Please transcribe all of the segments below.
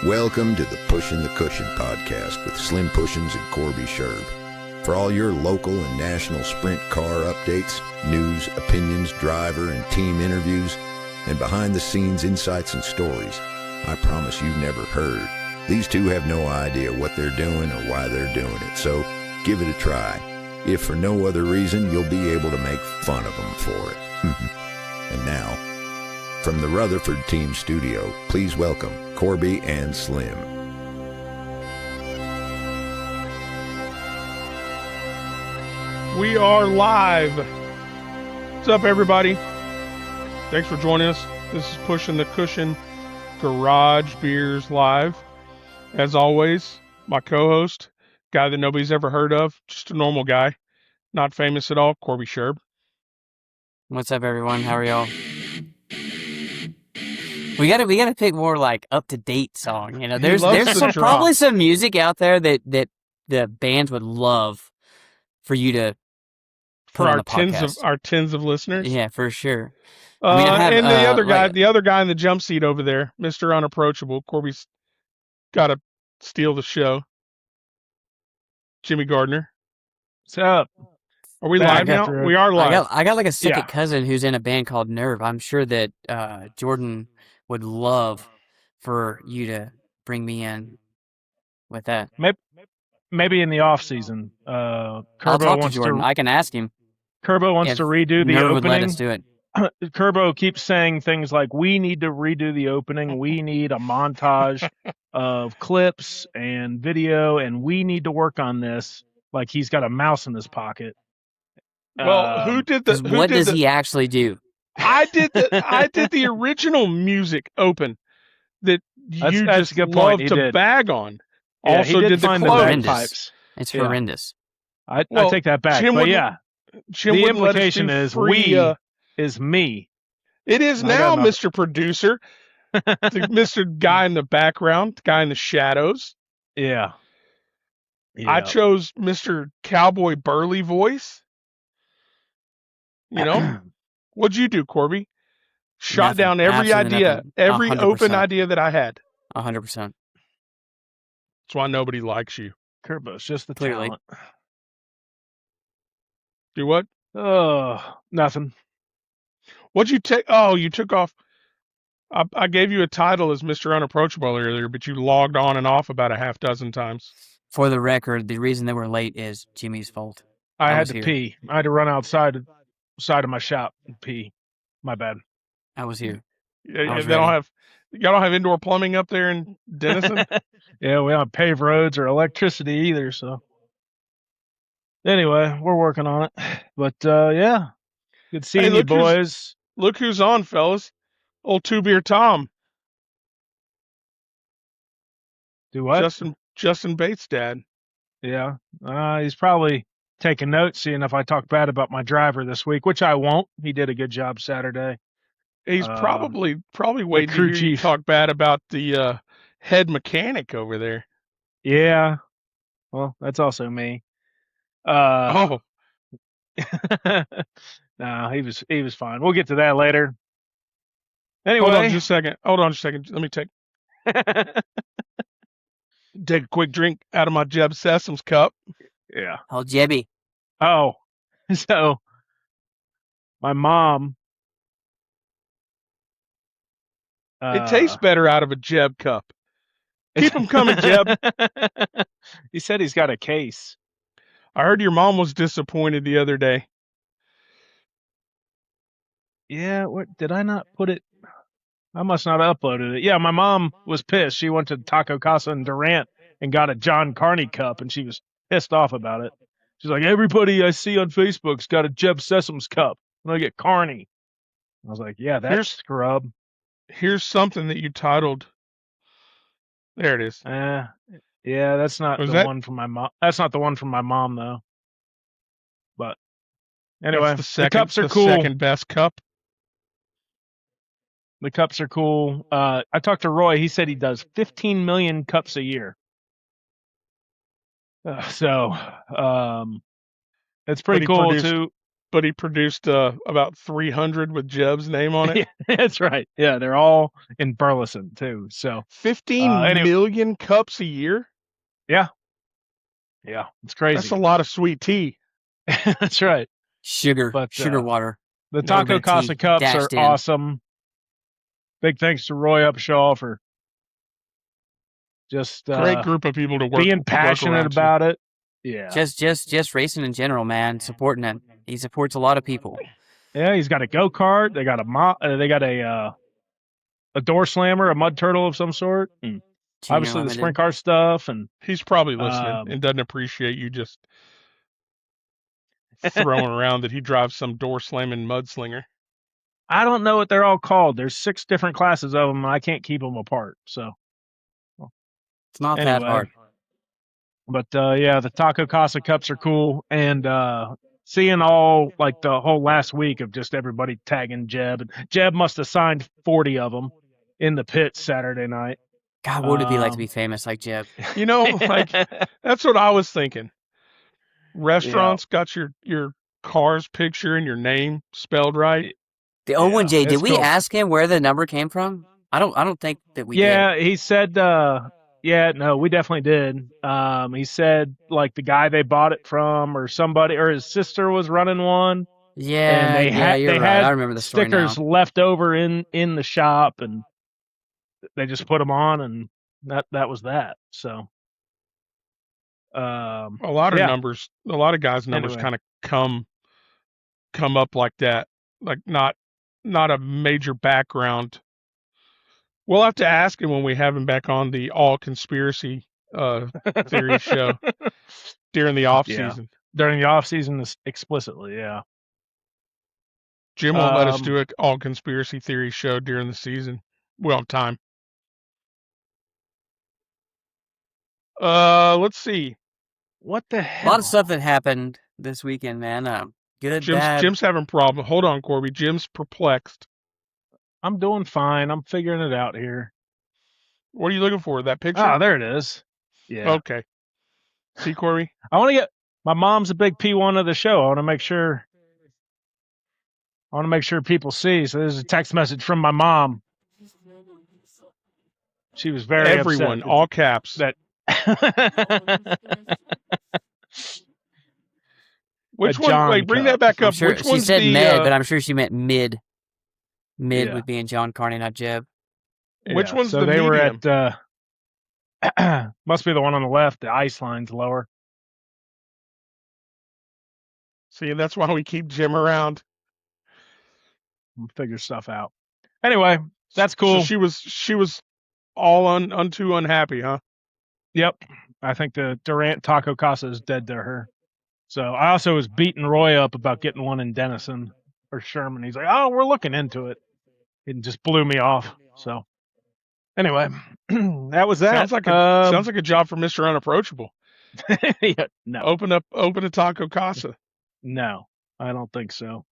Welcome to the Pushin' the Cushion podcast with Slim Pushins and Corby Sherb. For all your local and national sprint car updates, news, opinions, driver and team interviews, and behind-the-scenes insights and stories I promise you've never heard. These two have no idea what they're doing or why they're doing it, so give it a try. If for no other reason, you'll be able to make fun of them for it. And now, from the Rutherford Team Studio, please welcome Corby and Slim. We are live. What's up, everybody? Thanks for joining us. This is Pushing the Cushion Garage Beers Live. As always, my co-host, guy that nobody's ever heard of, just a normal guy, not famous at all, Corby Sherb. What's up, everyone? How are y'all? We gotta pick more like up to date song. You know, there's probably some music out there that the bands would love for you to for our tens of listeners. Yeah, for sure. And the other guy in the jump seat over there, Mr. Unapproachable. Corby's got to steal the show. Jimmy Gardner. What's up? Are we live now? We are live. I got like a second cousin who's in a band called Nerve. I'm sure that Jordan would love for you to bring me in with that. Maybe in the off season. I'll talk to Jordan. I can ask him. Kerbo wants to redo the Nerve opening. Would let us do it. Kerbo keeps saying things like, "We need to redo the opening. We need a montage of clips and video, and we need to work on this." Like he's got a mouse in his pocket. Well, who did the? What does he actually do? I did the original music open that you just love to bag on. Yeah, also did the horrendous pipes. It's horrendous. I take that back. Jim but yeah, the implication is is me. It is now, Mr. Producer, Mr. Guy in the background, guy in the shadows. Yeah. I chose Mr. Cowboy Burley voice. You know, what'd you do, Corby? Shot down every idea, every 100%. Open idea that I had. 100%. That's why nobody likes you. Kerbo's just the talent. Do what? Oh, nothing. What'd you take? Oh, you took off. I gave you a title as Mr. Unapproachable earlier, but you logged on and off about a half dozen times. For the record, the reason that we're late is Jimmy's fault. I had to pee. I had to run outside of my shop and pee. My bad. I was here. Y'all don't have indoor plumbing up there in Denison? Yeah, we don't have paved roads or electricity either, so. Anyway, we're working on it. But, yeah. Good seeing you, boys. Look who's on, fellas. Old Two-Beer Tom. Do what? Justin Bates' dad. Yeah. He's probably taking notes, seeing if I talk bad about my driver this week, which I won't. He did a good job Saturday. He's probably waiting to hear you talk bad about the head mechanic over there. Yeah. Well, that's also me. Oh. No, he was fine. We'll get to that later. Anyway. Hold on just a second. Let me take a quick drink out of my Jeb Sessoms cup. Yeah. Oh, Jebby. Oh. So my mom. It tastes better out of a Jeb cup. Keep them coming, Jeb. He said he's got a case. I heard your mom was disappointed the other day. Yeah, what did I not put it? I must not have uploaded it. Yeah, my mom was pissed. She went to Taco Casa in Durant and got a John Carney cup, and she was pissed off about it. She's like, everybody I see on Facebook's got a Jeb Sessoms cup, and I get Carney. I was like, yeah, that's scrub. Here's something that you titled. There it is. Yeah, that's not one from my mom. That's not the one from my mom, though. But anyway, the cups are cool. Second best cup. The cups are cool. I talked to Roy. He said he does 15 million cups a year. So it's pretty cool too. but he produced about 300 with Jeb's name on it. Yeah, that's right. Yeah, they're all in Burleson too. So 15 anyway, million cups a year. yeah, it's crazy. That's a lot of sweet tea. That's right. Sugar But water. the No Taco bit of Casa tea Cups are dashed in. awesome. Big thanks to Roy Upshaw for just Great group of people to work being passionate about it. Yeah. Just racing in general, man. Supporting it. He supports a lot of people. Yeah, he's got a go-kart. They got a door slammer, a mud turtle of some sort, and obviously the sprint car stuff. And he's probably listening and doesn't appreciate you just throwing around that he drives some door slamming mudslinger. I don't know what they're all called. There's 6 different classes of them, and I can't keep them apart. So it's not that hard. But yeah, the Taco Casa Cups are cool, and seeing all like the whole last week of just everybody tagging Jeb. Jeb must have signed 40 of them in the pits Saturday night. God, what would it be like to be famous like Jeb? You know, like that's what I was thinking. Restaurants got your car's picture and your name spelled right. The 01J, did we ask him where the number came from? I don't think that we did. Yeah, he said yeah, no, we definitely did. He said like the guy they bought it from or somebody or his sister was running one. Yeah, and they had I remember the story stickers now. left over in the shop, and they just put them on, and that was that. So, a lot of numbers, a lot of guys' numbers kind of come up like that, like not a major background. We'll have to ask him when we have him back on the all conspiracy theory show during the off season. During the off season, explicitly, yeah. Jim won't let us do an all conspiracy theory show during the season. We don't have time. Let's see. What the hell? A lot of stuff that happened this weekend, man. Good, bad. Jim's having a problem. Hold on, Corby. Jim's perplexed. I'm doing fine. I'm figuring it out here. What are you looking for? That picture? Oh, there it is. Yeah. Okay. See, Corby? I want to get... My mom's a big P1 of the show. I want to make sure people see. So there's a text message from my mom. She was very Everyone, upset all caps. That Which one? Wait, bring that back up. Sure, Which one's she said the, med, but I'm sure she meant mid. Mid Yeah. with being John Carney, not Jeb. Which one's so the they medium? were at must be the one on the left. The ice line's lower. See, that's why we keep Jim around. We'll figure stuff out. Anyway, that's cool. So she was all unto unhappy, huh? Yep. I think the Durant Taco Casa is dead to her. So I also was beating Roy up about getting one in Denison or Sherman. He's like, "Oh, we're looking into it." It just blew me off. So anyway, that was that. Sounds like a job for Mr. Unapproachable. Yeah, no. Open a Taco Casa. No, I don't think so.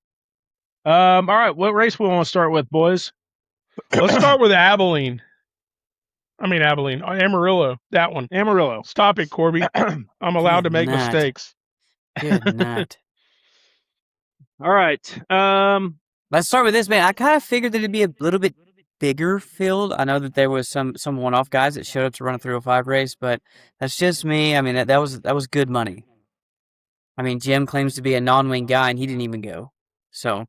All right, what race we want to start with, boys? Let's start with Abilene. Amarillo. That one. Amarillo. Stop it, Corby. I'm allowed to make mistakes. Good night. All right. Let's start with this, man. I kind of figured that it'd be a little bit bigger field. I know that there was some one-off guys that showed up to run a 305 race, but that's just me. I mean, that was good money. I mean, Jim claims to be a non-wing guy, and he didn't even go. So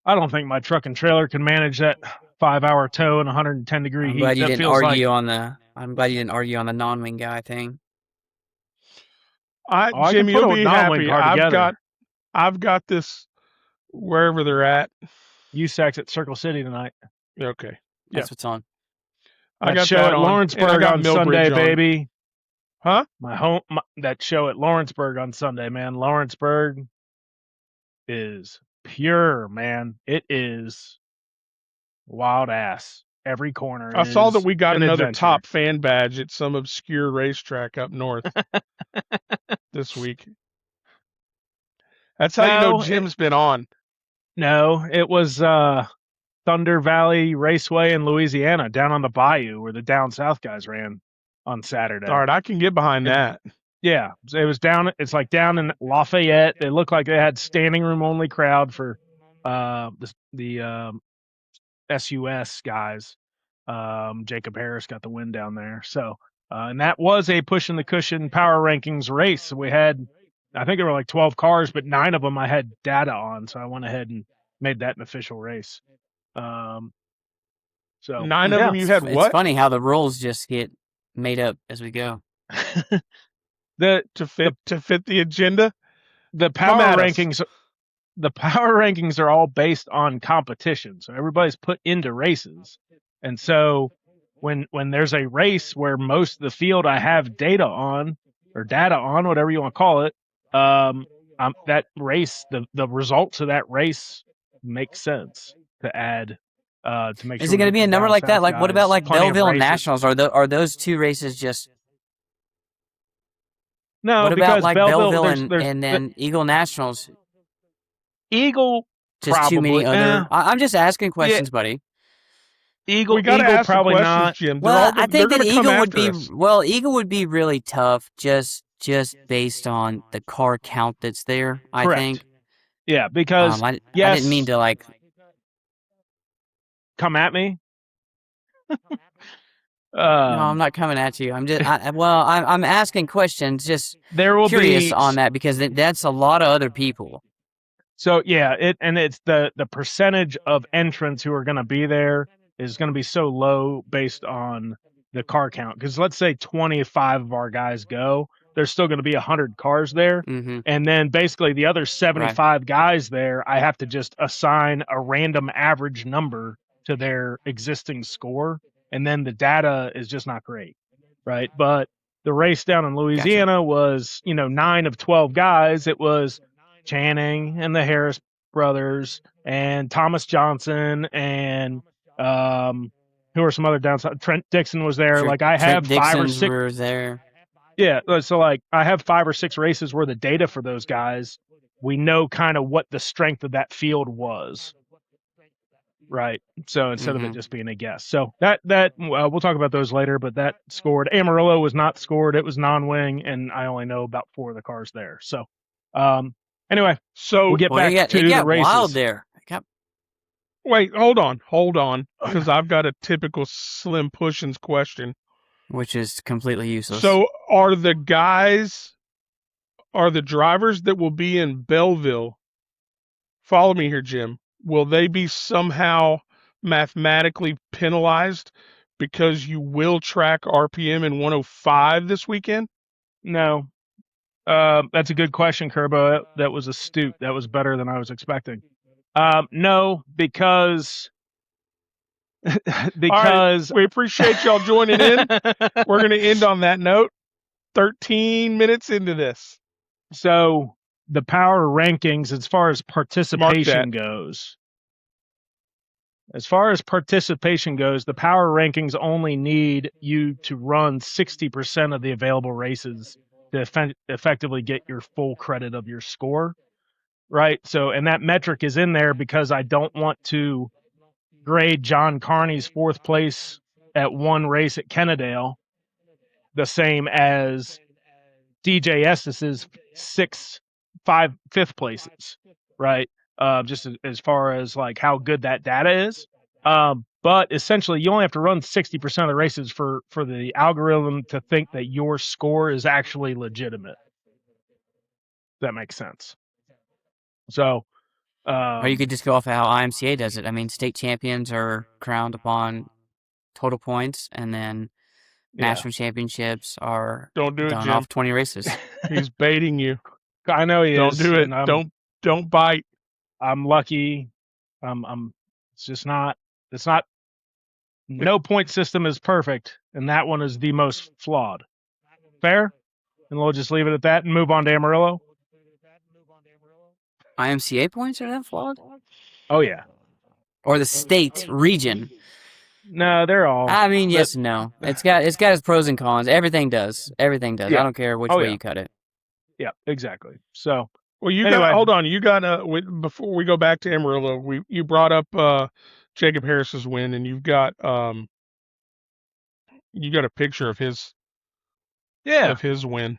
I don't think my truck and trailer can manage that 5-hour tow in 110-degree heat. I'm glad you didn't argue on the non-wing guy thing. Jim, you'll be happy. I've got this wherever they're at. USAC's at Circle City tonight. Okay. That's what's on. I got show that at Lawrenceburg on Sunday, baby. Huh? That show at Lawrenceburg on Sunday, man. Lawrenceburg is pure, man. It is wild ass. Every corner. I saw that we got another adventure. top fan badge at some obscure racetrack up north this week. That's how you know Jim's been on. No, it was Thunder Valley Raceway in Louisiana, down on the bayou where the Down South guys ran on Saturday. All right, I can get behind that. Yeah, it was down. It's like down in Lafayette. They looked like they had standing room only crowd for the SUS guys. Jacob Harris got the win down there. So, and that was a push in the cushion power rankings race. We had, I think there were like 12 cars, but 9 of them I had data on. So I went ahead and made that an official race. So 9 of yeah, them you had It's what? funny how the rules just get made up as we go. the To fit the agenda? the Come power at us. rankings. The power rankings are all based on competition. So everybody's put into races. And so when there's a race where most of the field I have data on, whatever you want to call it, that race, the results of that race make sense to add to make Is sure it we going to get be the a number down like that? south Like, what about guys like plenty of Belleville and races. Nationals? Are those 2 races just? No, What about because like Belleville, Belleville there's and the then Eagle Nationals? Eagle Just too many probably. other. I'm just asking Yeah, questions, buddy. We got to Eagle ask the probably questions, not. Jim. Well, I They're think that going to come Eagle would after be us. Eagle would be really tough just based on the car count that's there. I Correct. think. Yeah, because I yes, didn't mean to like. come at me. No, I'm Um, not coming at you. I'm just. I'm asking questions. Just there will curious be on that because that's a lot of other people. so yeah, it's the percentage of entrants who are going to be there is going to be so low based on the car count. Because let's say 25 of our guys go, there's still going to be 100 cars there, Mm-hmm. and then basically the other Right. 75 guys there, I have to just assign a random average number to their existing score, and then the data is just not great, right? But the race down in Gotcha. Louisiana was, 9 of 12 guys. It was Channing and the Harris brothers and Thomas Johnson and who are some other downside. Trent Dixon was there. Like I Trent have 5 or Dixon's 6. were there. Yeah, so like I have 5 or 6 races where the data for those guys, we know kind of what the strength of that field was. Right. So instead of it Mm-hmm. just being a guess. So that we'll talk about those later, but that scored. Amarillo was not scored. It was non-wing, and I only know about 4 of the cars there. So anyway, So we'll get Well, back to it the got wild races. there. It got wait, hold on, because I've got a typical Slim Pushins question. which is completely useless. So are the drivers that will be in Belleville? Follow me here, Jim. Will they be somehow mathematically penalized because you will track RPM in 105 this weekend? No. That's a good question, Kerbo. That was astute. That was better than I was expecting. No, because All right, we appreciate y'all joining in. We're going to end on that note. 13 minutes into this. So the power rankings, as far as Mark participation that. goes, the power rankings only need you to run 60% of the available races to effectively get your full credit of your score. Right. So, and that metric is in there because I don't want to grade John Carney's 4th place at one race at Kennedale the same as DJ Estes' 5th places, right? Just as far as like how good that data is. But essentially, you only have to run 60% of the races for the algorithm to think that your score is actually legitimate. That makes sense. So, or you could just go off of how IMCA does it. I mean, state champions are crowned upon total points, and then national championships are Don't do it, done Jim. off 20 races. He's baiting you. I know he Don't is. do it. And Don't bite. I'm lucky. It's just not. It's not. No point system is perfect, and that one is the most flawed. Fair? And we'll just leave it at that and move on to Amarillo. IMCA points are that flawed? Oh yeah. Or the state region? No, they're all. I mean, yes and no. It's got its pros and cons. Everything does. Everything does. Yeah. I don't care which Oh, way yeah. you cut it. Yeah, exactly. So Well, Anyway. hold on. You got before we go back to Amarillo, you brought up Jacob Harris's win, and you got a picture of his yeah, of his win.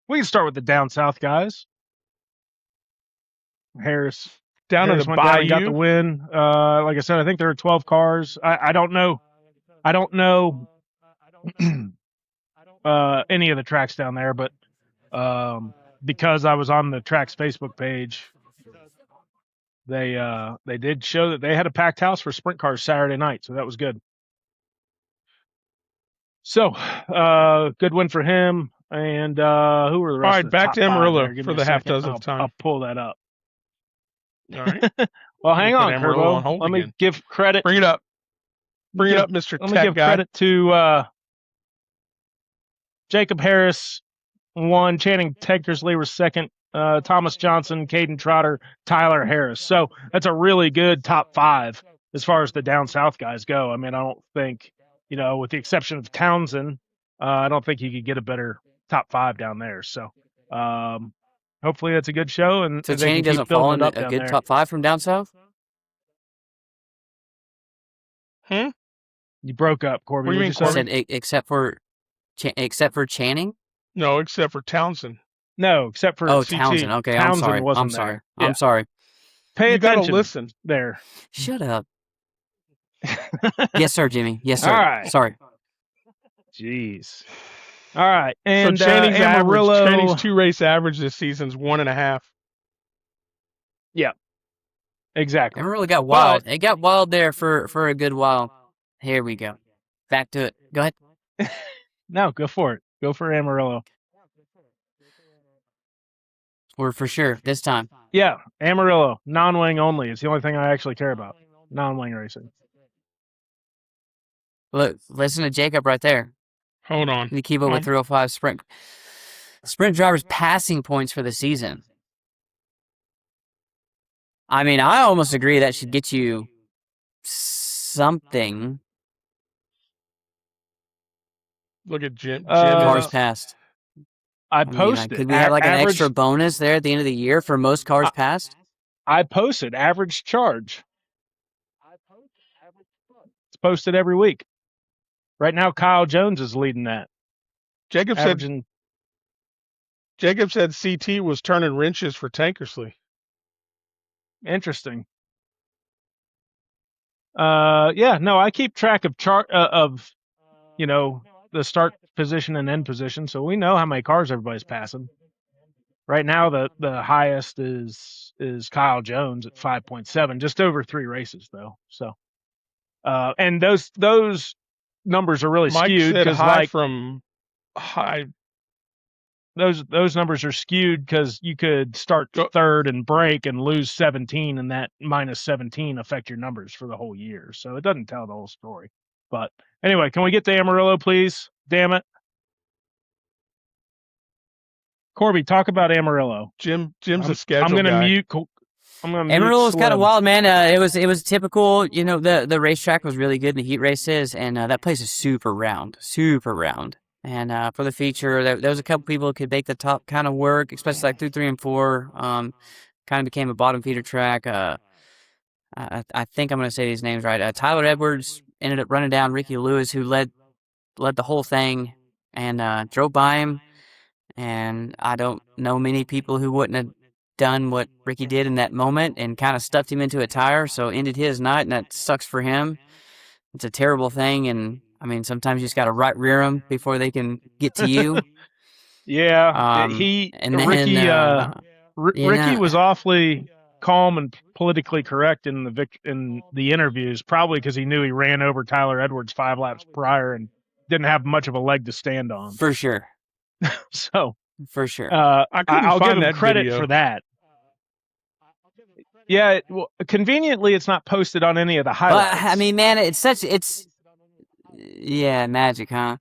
We can start with the down south guys. Harris Down Harris to the went down and got the Bayou. win. Like I said, I think there were 12 cars. I don't know. I don't know any of the tracks down there, but because I was on the track's Facebook page, they did show that they had a packed house for sprint cars Saturday night, so that was good. So, good win for him. And who were the rest All right, of the back top to five Amarillo there? Give for me a the half second. dozenth time. I'll pull that up. All right. Well, hang Put on, Amarillo on Kerbo. hold Let me again. give credit. Bring it up. Bring it up, Mr. Let me Tech give Guy. credit to Jacob Harris, won. Channing Tankersley was second. Thomas Johnson, Caden Trotter, Tyler Harris. So that's a really good top five as far as the down south guys go. I mean, I don't think, with the exception of Townsend, I don't think you could get a better top five down there. So hopefully that's a good show, and So they Channing can keep doesn't fall building it in up a down good there. top 5 from down south? You broke up, Corby. What do you mean, I say? said except for Channing? No, except for Townsend. No, except for Oh, CT. Townsend. Okay, Townsend I'm wasn't sorry. there. Yeah. I'm sorry. Pay You gotta attention. listen. There. Shut up. Yes, sir, Jimmy. Yes, sir. All right. Sorry. Jeez. All right. And so Channing's Amarillo. Channing's 2-race average this season's 1.5. Yeah. Exactly. Amarillo got wild. It got wild there for a good while. Here we go. Back to it. Go ahead. No, go for it. Go for Amarillo. We're for sure this time. Yeah, Amarillo. Non-wing only. It's the only thing I actually care about. Non-wing racing. Look, listen to Jacob right there. Hold on. You keep up with 305 sprint drivers passing points for the season. I mean, I almost agree that should get you something. Look at Jim. Cars passed. I mean, posted. could we have like an average, extra bonus there at the end of the year for most cars passed? I posted average charge. It's posted every week. Right now, Kyle Jones is leading that. Jacob said CT was turning wrenches for Tankersley. Interesting. Yeah, no, I keep track of the start position and end position, so we know how many cars everybody's passing. Right now, the highest is Kyle Jones at 5.7, just over 3 races though. So, and those numbers are really Mike skewed said because those numbers are skewed because you could start third and break and lose 17, and that minus 17 affect your numbers for the whole year. So it doesn't tell the whole story. But anyway, can we get to Amarillo, please? Damn it. Corby, talk about Amarillo. Jim's a schedule I'm gonna guy. mute. Amarillo was kind of wild, man. It was typical. The racetrack was really good in the heat races, and that place is super round. And for the feature, there was a couple people who could make the top kind of work, especially like through 3 and 4. Kind of became a bottom feeder track. I think I'm going to say these names right. Tyler Edwards ended up running down Ricky Lewis, who led the whole thing, and drove by him. And I don't know many people who wouldn't have done what Ricky did in that moment and kind of stuffed him into a tire, so ended his night, and that sucks for him. It's a terrible thing, and I mean, sometimes you just got to right rear them before they can get to you. Yeah, Ricky was awfully calm and politically correct in the interviews, probably because he knew he ran over Tyler Edwards 5 laps prior and didn't have much of a leg to stand on. For sure. So for sure, I'll give him credit video for that. Yeah, conveniently, it's not posted on any of the highlights. But I mean, man, yeah, magic, huh?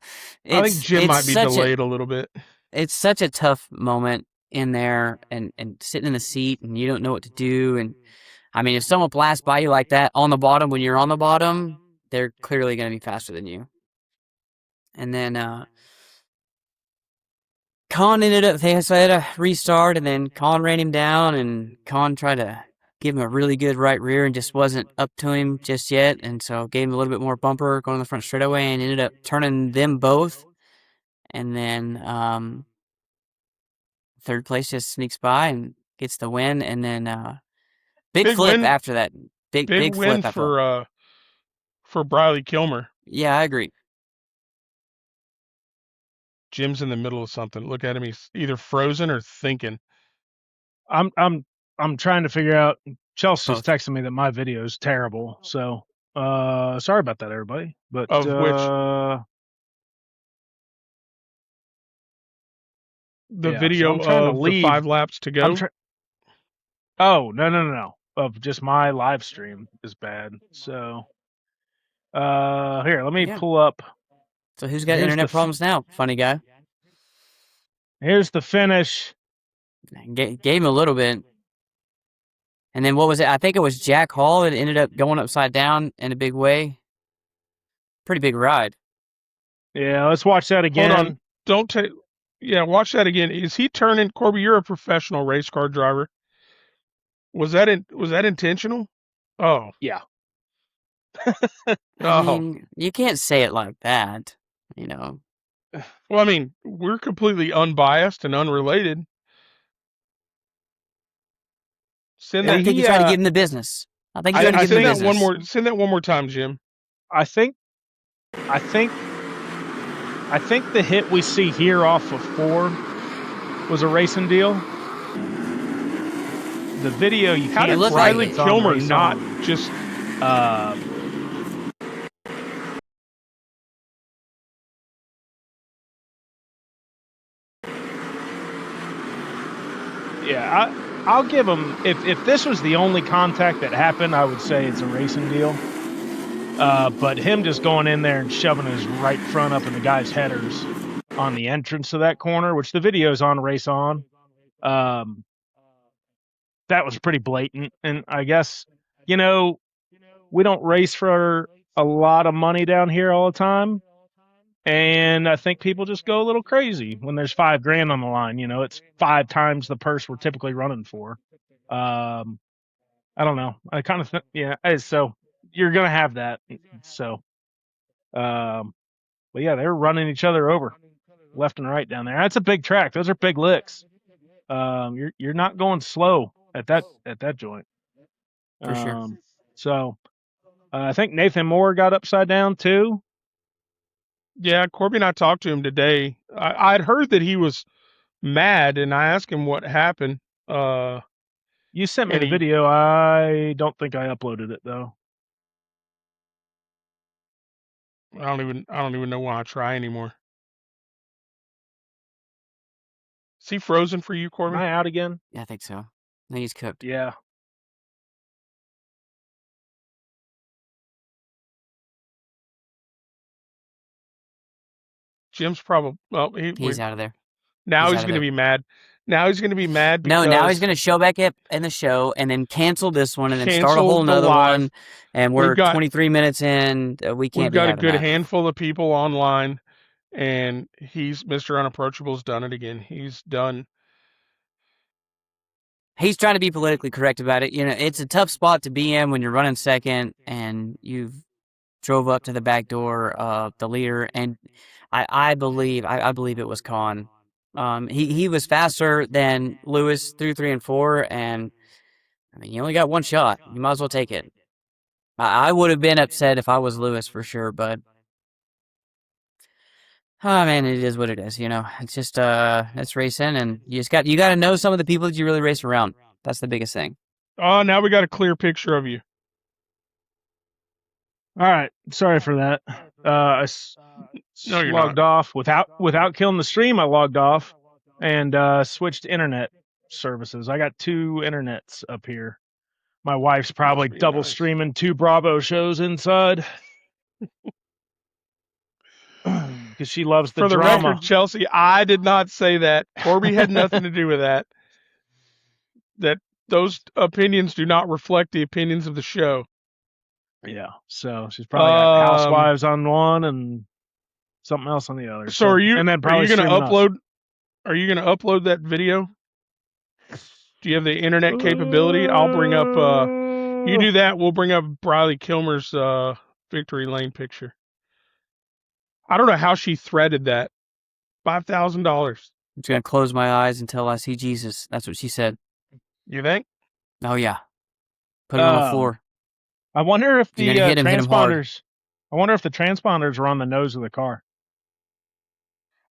I think Jim might be delayed a little bit. It's such a tough moment in there, and sitting in the seat, and you don't know what to do. And I mean, if someone blasts by you like that on the bottom when you're on the bottom, they're clearly going to be faster than you. And then Con ended up, they had a restart, and then Con ran him down, and Con tried to give him a really good right rear and just wasn't up to him just yet, and so gave him a little bit more bumper going on the front straightaway and ended up turning them both. And then third place just sneaks by and gets the win, and then big flip win after that. Big win flip after that. for Briley Kilmer. Yeah, I agree. Jim's in the middle of something. Look at him; he's either frozen or thinking. I'm trying to figure out. Chelsea's Both. texting me that my video is terrible. So sorry about that, everybody. But Of which the yeah, video so I'm trying to of the leave. 5 laps to go. Oh, no. Of just my live stream is bad. So here, let me pull up. So who's got Here's internet the problems now? Funny guy. Here's the finish. Gave him a little bit. And then what was it? I think it was Jack Hall that ended up going upside down in a big way. Pretty big ride. Yeah, let's watch that again. Hold on. Don't take. Yeah, watch that again. Is he turning? Corby, you're a professional race car driver. Was that intentional? Oh. Yeah. I mean, you can't say it like that, you know. Well, I mean, we're completely unbiased and unrelated. I think he's trying to get in the business. I think he's trying to get in the business. Send that one more time, Jim. I think the hit we see here off of 4 was a racing deal. The video you How can't did Briley Kilmer not just Yeah, I'll give him. If this was the only contact that happened, I would say it's a racing deal. But him just going in there and shoving his right front up in the guy's headers on the entrance to that corner, which the video's on Race On, that was pretty blatant. And I guess, we don't race for a lot of money down here all the time. And I think people just go a little crazy when there's $5,000 on the line. It's 5 times the purse we're typically running for. I don't know. I kind of yeah. So you're gonna have that. So, but yeah, they're running each other over left and right down there. That's a big track. Those are big licks. You're not going slow at that joint. For sure. So, I think Nathan Moore got upside down too. Yeah, Corby and I talked to him today. I'd heard that he was mad, and I asked him what happened. You sent me the video. I don't think I uploaded it though. I don't even know why I try anymore. Is he frozen for you, Corby? Am I out again? Yeah, I think so. I think he's cooked. Yeah. Jim's probably he's out of there. Now he's going to be mad. Now he's going to be mad because now he's going to show back up in the show and then cancel this one and then start a whole nother one. And we're 23 minutes in. We can't. We've got a good handful of people online, and Mr. Unapproachable's done it again. He's done. He's trying to be politically correct about it. It's a tough spot to be in when you're running second and you've drove up to the back door of the leader, and I believe it was Con. He was faster than Lewis through 3 and 4, and I mean, you only got one shot. You might as well take it. I would have been upset if I was Lewis for sure, but oh man, it is what it is. It's just it's racing, and you got to know some of the people that you really race around. That's the biggest thing. Oh, now we got a clear picture of you. All right, sorry for that. I logged off without killing the stream. I logged off and switched internet services. I got 2 internets up here. My wife's probably double streaming 2 Bravo shows inside because she loves the drama. For the record, Chelsea, I did not say that. Corby had nothing to do with that. That those opinions do not reflect the opinions of the show. Yeah, so she's probably got Housewives on one and something else on the other. So are you? And then are you going to upload? Are you going to upload that video? Do you have the internet capability? I'll bring up. You do that. We'll bring up Briley Kilmer's victory lane picture. I don't know how she threaded that. $5,000. I'm just gonna close my eyes until I see Jesus. That's what she said. You think? Oh yeah. Put him on the floor. I wonder if You're the gonna hit him hard. transponders. I wonder if the transponders are on the nose of the car.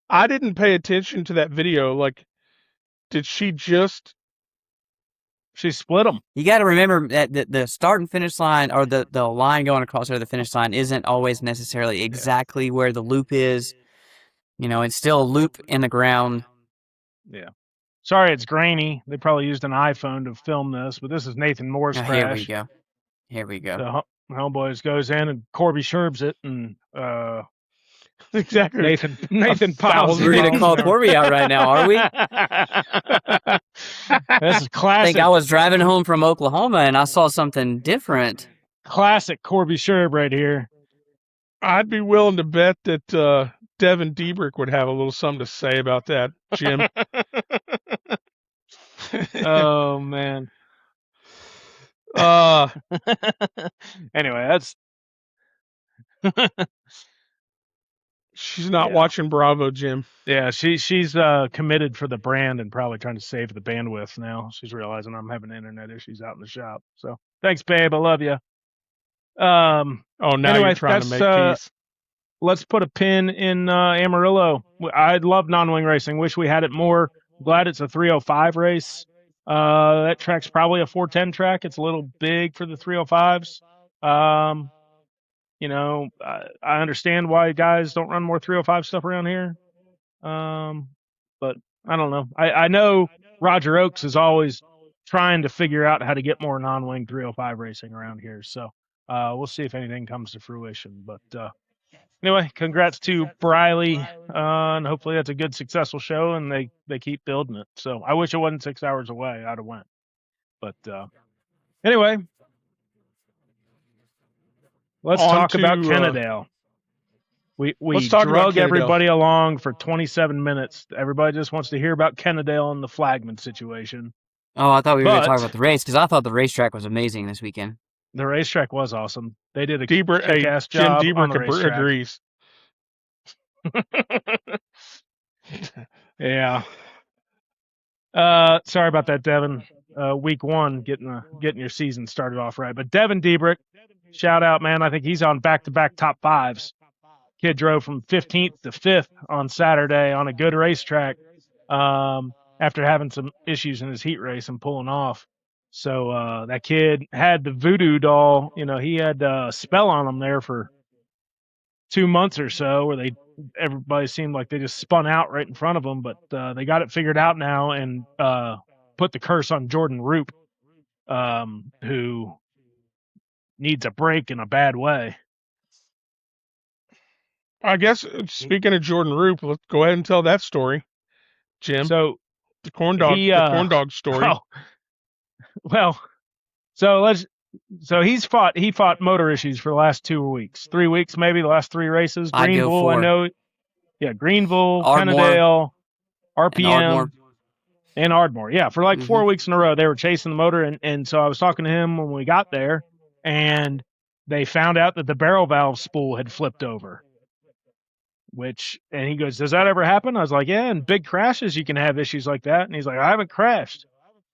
I didn't pay attention to that video. Like, did she just? She split them. You got to remember that the start and finish line, or the line going across there, the finish line, isn't always necessarily exactly where the loop is. You know, it's still a loop in the ground. Yeah. Sorry, it's grainy. They probably used an iPhone to film this, but this is Nathan Moore's crash. Here we go. Here we go. The homeboys goes in and Corby sherbs it, and Exactly. Nathan piles. We're gonna call Corby out right now, are we? This is I classic. think I was driving home from Oklahoma and I saw something different. Classic Corby Sherb right here. I'd be willing to bet that Devin Diebrick would have a little something to say about that, Jim. Oh man. Anyway, that's. She's not watching Bravo, Jim. Yeah, she's committed for the brand and probably trying to save the bandwidth now. She's realizing I'm having internet issues out in the shop. So thanks, babe. I love you. Now anyway, you're trying to make peace. Let's put a pin in Amarillo. I love non-wing racing. Wish we had it more. Glad it's a 305 race. That track's probably a 410 track. It's a little big for the 305s. You know, I understand why guys don't run more 305 stuff around here. But I don't know. I know Roger Oakes is always trying to figure out how to get more non-wing 305 racing around here. So we'll see if anything comes to fruition. But anyway, congrats to Briley, and hopefully that's a good, successful show, and they keep building it. So I wish it wasn't 6 hours away. I'd have went. But anyway, let's talk about Kennedale. We drug everybody along for 27 minutes. Everybody just wants to hear about Kennedale and the flagman situation. Oh, I thought we were going to talk about the race, because I thought the racetrack was amazing this weekend. The racetrack was awesome. They did a kick-ass job. Jim on the racetrack. agrees. Yeah. Sorry about that, Devin. Week 1, getting your season started off right. But Devin Diebrick, shout out, man. I think he's on back-to-back top 5s. Kid drove from 15th to 5th on Saturday on a good racetrack after having some issues in his heat race and pulling off. So that kid had the voodoo doll. You know, he had a spell on him there for 2 months or so, where everybody seemed like they just spun out right in front of him. But they got it figured out now and put the curse on Jordan Roop, who needs a break in a bad way. I guess, speaking of Jordan Roop, let's go ahead and tell that story, Jim. So the corn dog story. Oh, well, so he fought motor issues for the last 2 weeks, 3 weeks maybe, the last 3 races. Greenville, I know. Yeah, Greenville, Kennedale, RPM, and Ardmore. Yeah, for like 4 weeks in a row, they were chasing the motor, and so I was talking to him when we got there, and they found out that the barrel valve spool had flipped over. And he goes, does that ever happen? I was like, yeah, in big crashes you can have issues like that. And he's like, I haven't crashed.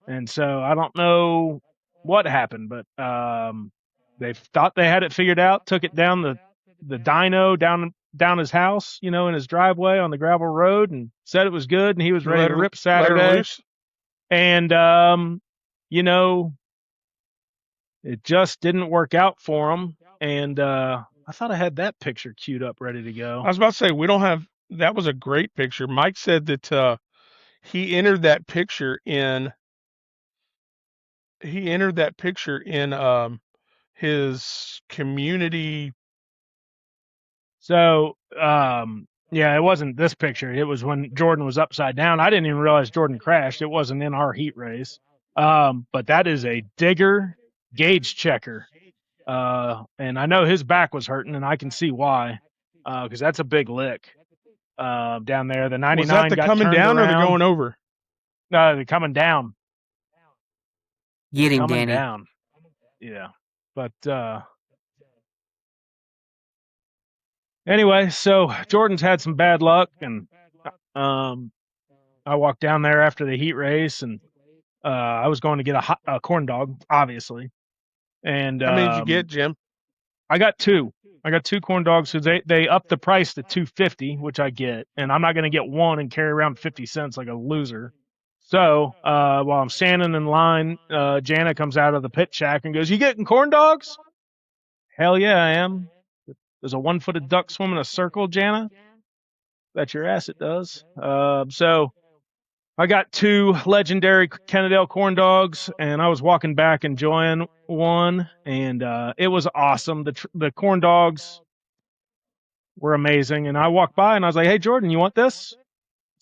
And so I don't know what happened, but they thought they had it figured out, took it down the dyno down his house, you know, in his driveway on the gravel road, and said it was good, and he was ready to rip Saturday. And you know, it just didn't work out for him. And I thought I had that picture queued up, ready to go. I was about to say, we don't have. That was a great picture. Mike said that he entered that picture in. He entered that picture in his community. So yeah, it wasn't this picture. It was when Jordan was upside down. I didn't even realize Jordan crashed. It wasn't in our heat race. But that is a digger gauge checker. And I know his back was hurting, and I can see why, because that's a big lick down there. The 99 was that the got coming down around. or the going over? No, the coming down. Get him, coming Danny. Down. Yeah, but anyway, so Jordan's had some bad luck, and I walked down there after the heat race, and I was going to get a corn dog, obviously. And How many did you get, Jim? I got two. I got two corn dogs because they upped the price to $2.50, which I get, and I'm not going to get one and carry around 50 cents like a loser. So while I'm standing in line, Jana comes out of the pit shack and goes, "You getting corn dogs?" Hell yeah, I am. Does a one-footed duck swim in a circle, Jana? Bet your ass it does. So I got two legendary Kennedale corn dogs, and I was walking back enjoying one, and it was awesome. The corn dogs were amazing, and I walked by and I was like, "Hey, Jordan, you want this?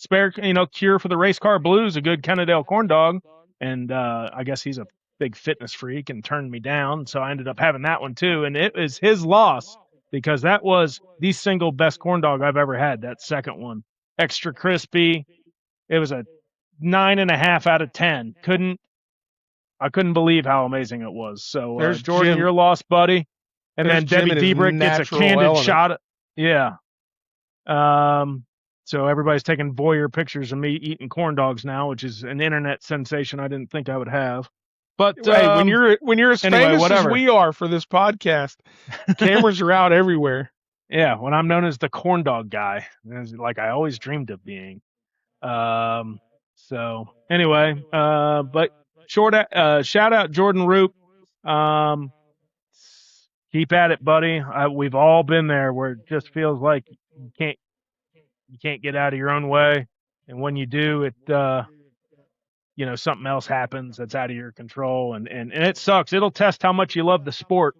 Spare, cure for the race car blues, a good Kennedale corn dog." And I guess he's a big fitness freak and turned me down, so I ended up having that one too, and it was his loss because that was the single best corn dog I've ever had. That second one, extra crispy. It was a 9.5 out of 10. I couldn't believe how amazing it was. So There's Jordan, Jim. you're lost, buddy. And There's then Jim Debbie in his Diebrick gets a natural candid element. shot. Yeah. So everybody's taking voyeur pictures of me eating corn dogs now, which is an internet sensation I didn't think I would have. But Hey, when you're as anyway, famous whatever. as we are for this podcast, cameras are out everywhere. Yeah, when I'm known as the corn dog guy, like I always dreamed of being. So anyway, but shout out Jordan Roop. Keep at it, buddy. We've all been there where it just feels like you can't get out of your own way, and when you do, it something else happens that's out of your control, and it sucks. It'll test how much you love the sport.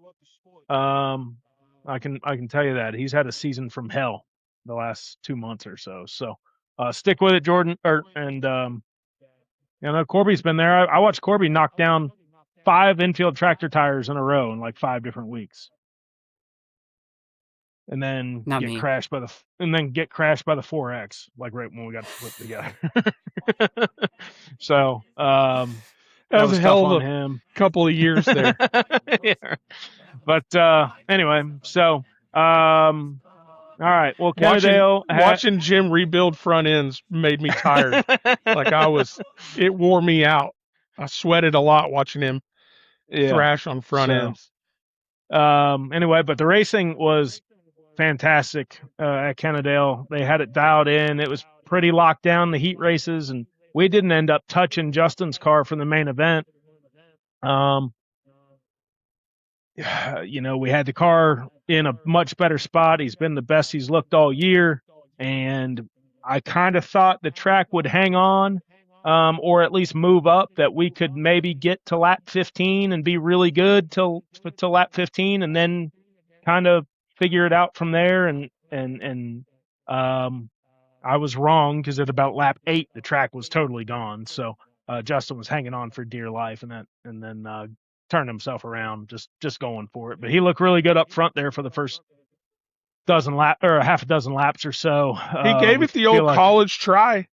I can tell you that he's had a season from hell the last 2 months or so. So stick with it, Jordan. Corby's been there. I watched Corby knock down 5 infield tractor tires in a row in like 5 different weeks, and then get crashed by the 4X, like right when we got put together. So that was a hell of a him. couple of years there. Yeah. But anyway, so all right. Well, watching Jim rebuild front ends made me tired. It wore me out. I sweated a lot watching him thrash on front ends. Anyway, but the racing was fantastic at Kennedale. They had it dialed in. It was pretty locked down, the heat races, and we didn't end up touching Justin's car for the main event. We had the car in a much better spot. He's been the best he's looked all year, and I kind of thought the track would hang on, or at least move up, that we could maybe get to lap 15 and be really good till lap 15, and then kind of figure it out from there. And I was wrong, because at about lap 8 the track was totally gone. So Justin was hanging on for dear life, and then turned himself around, just going for it. But he looked really good up front there for the first half a dozen laps or so. He gave it the old college try.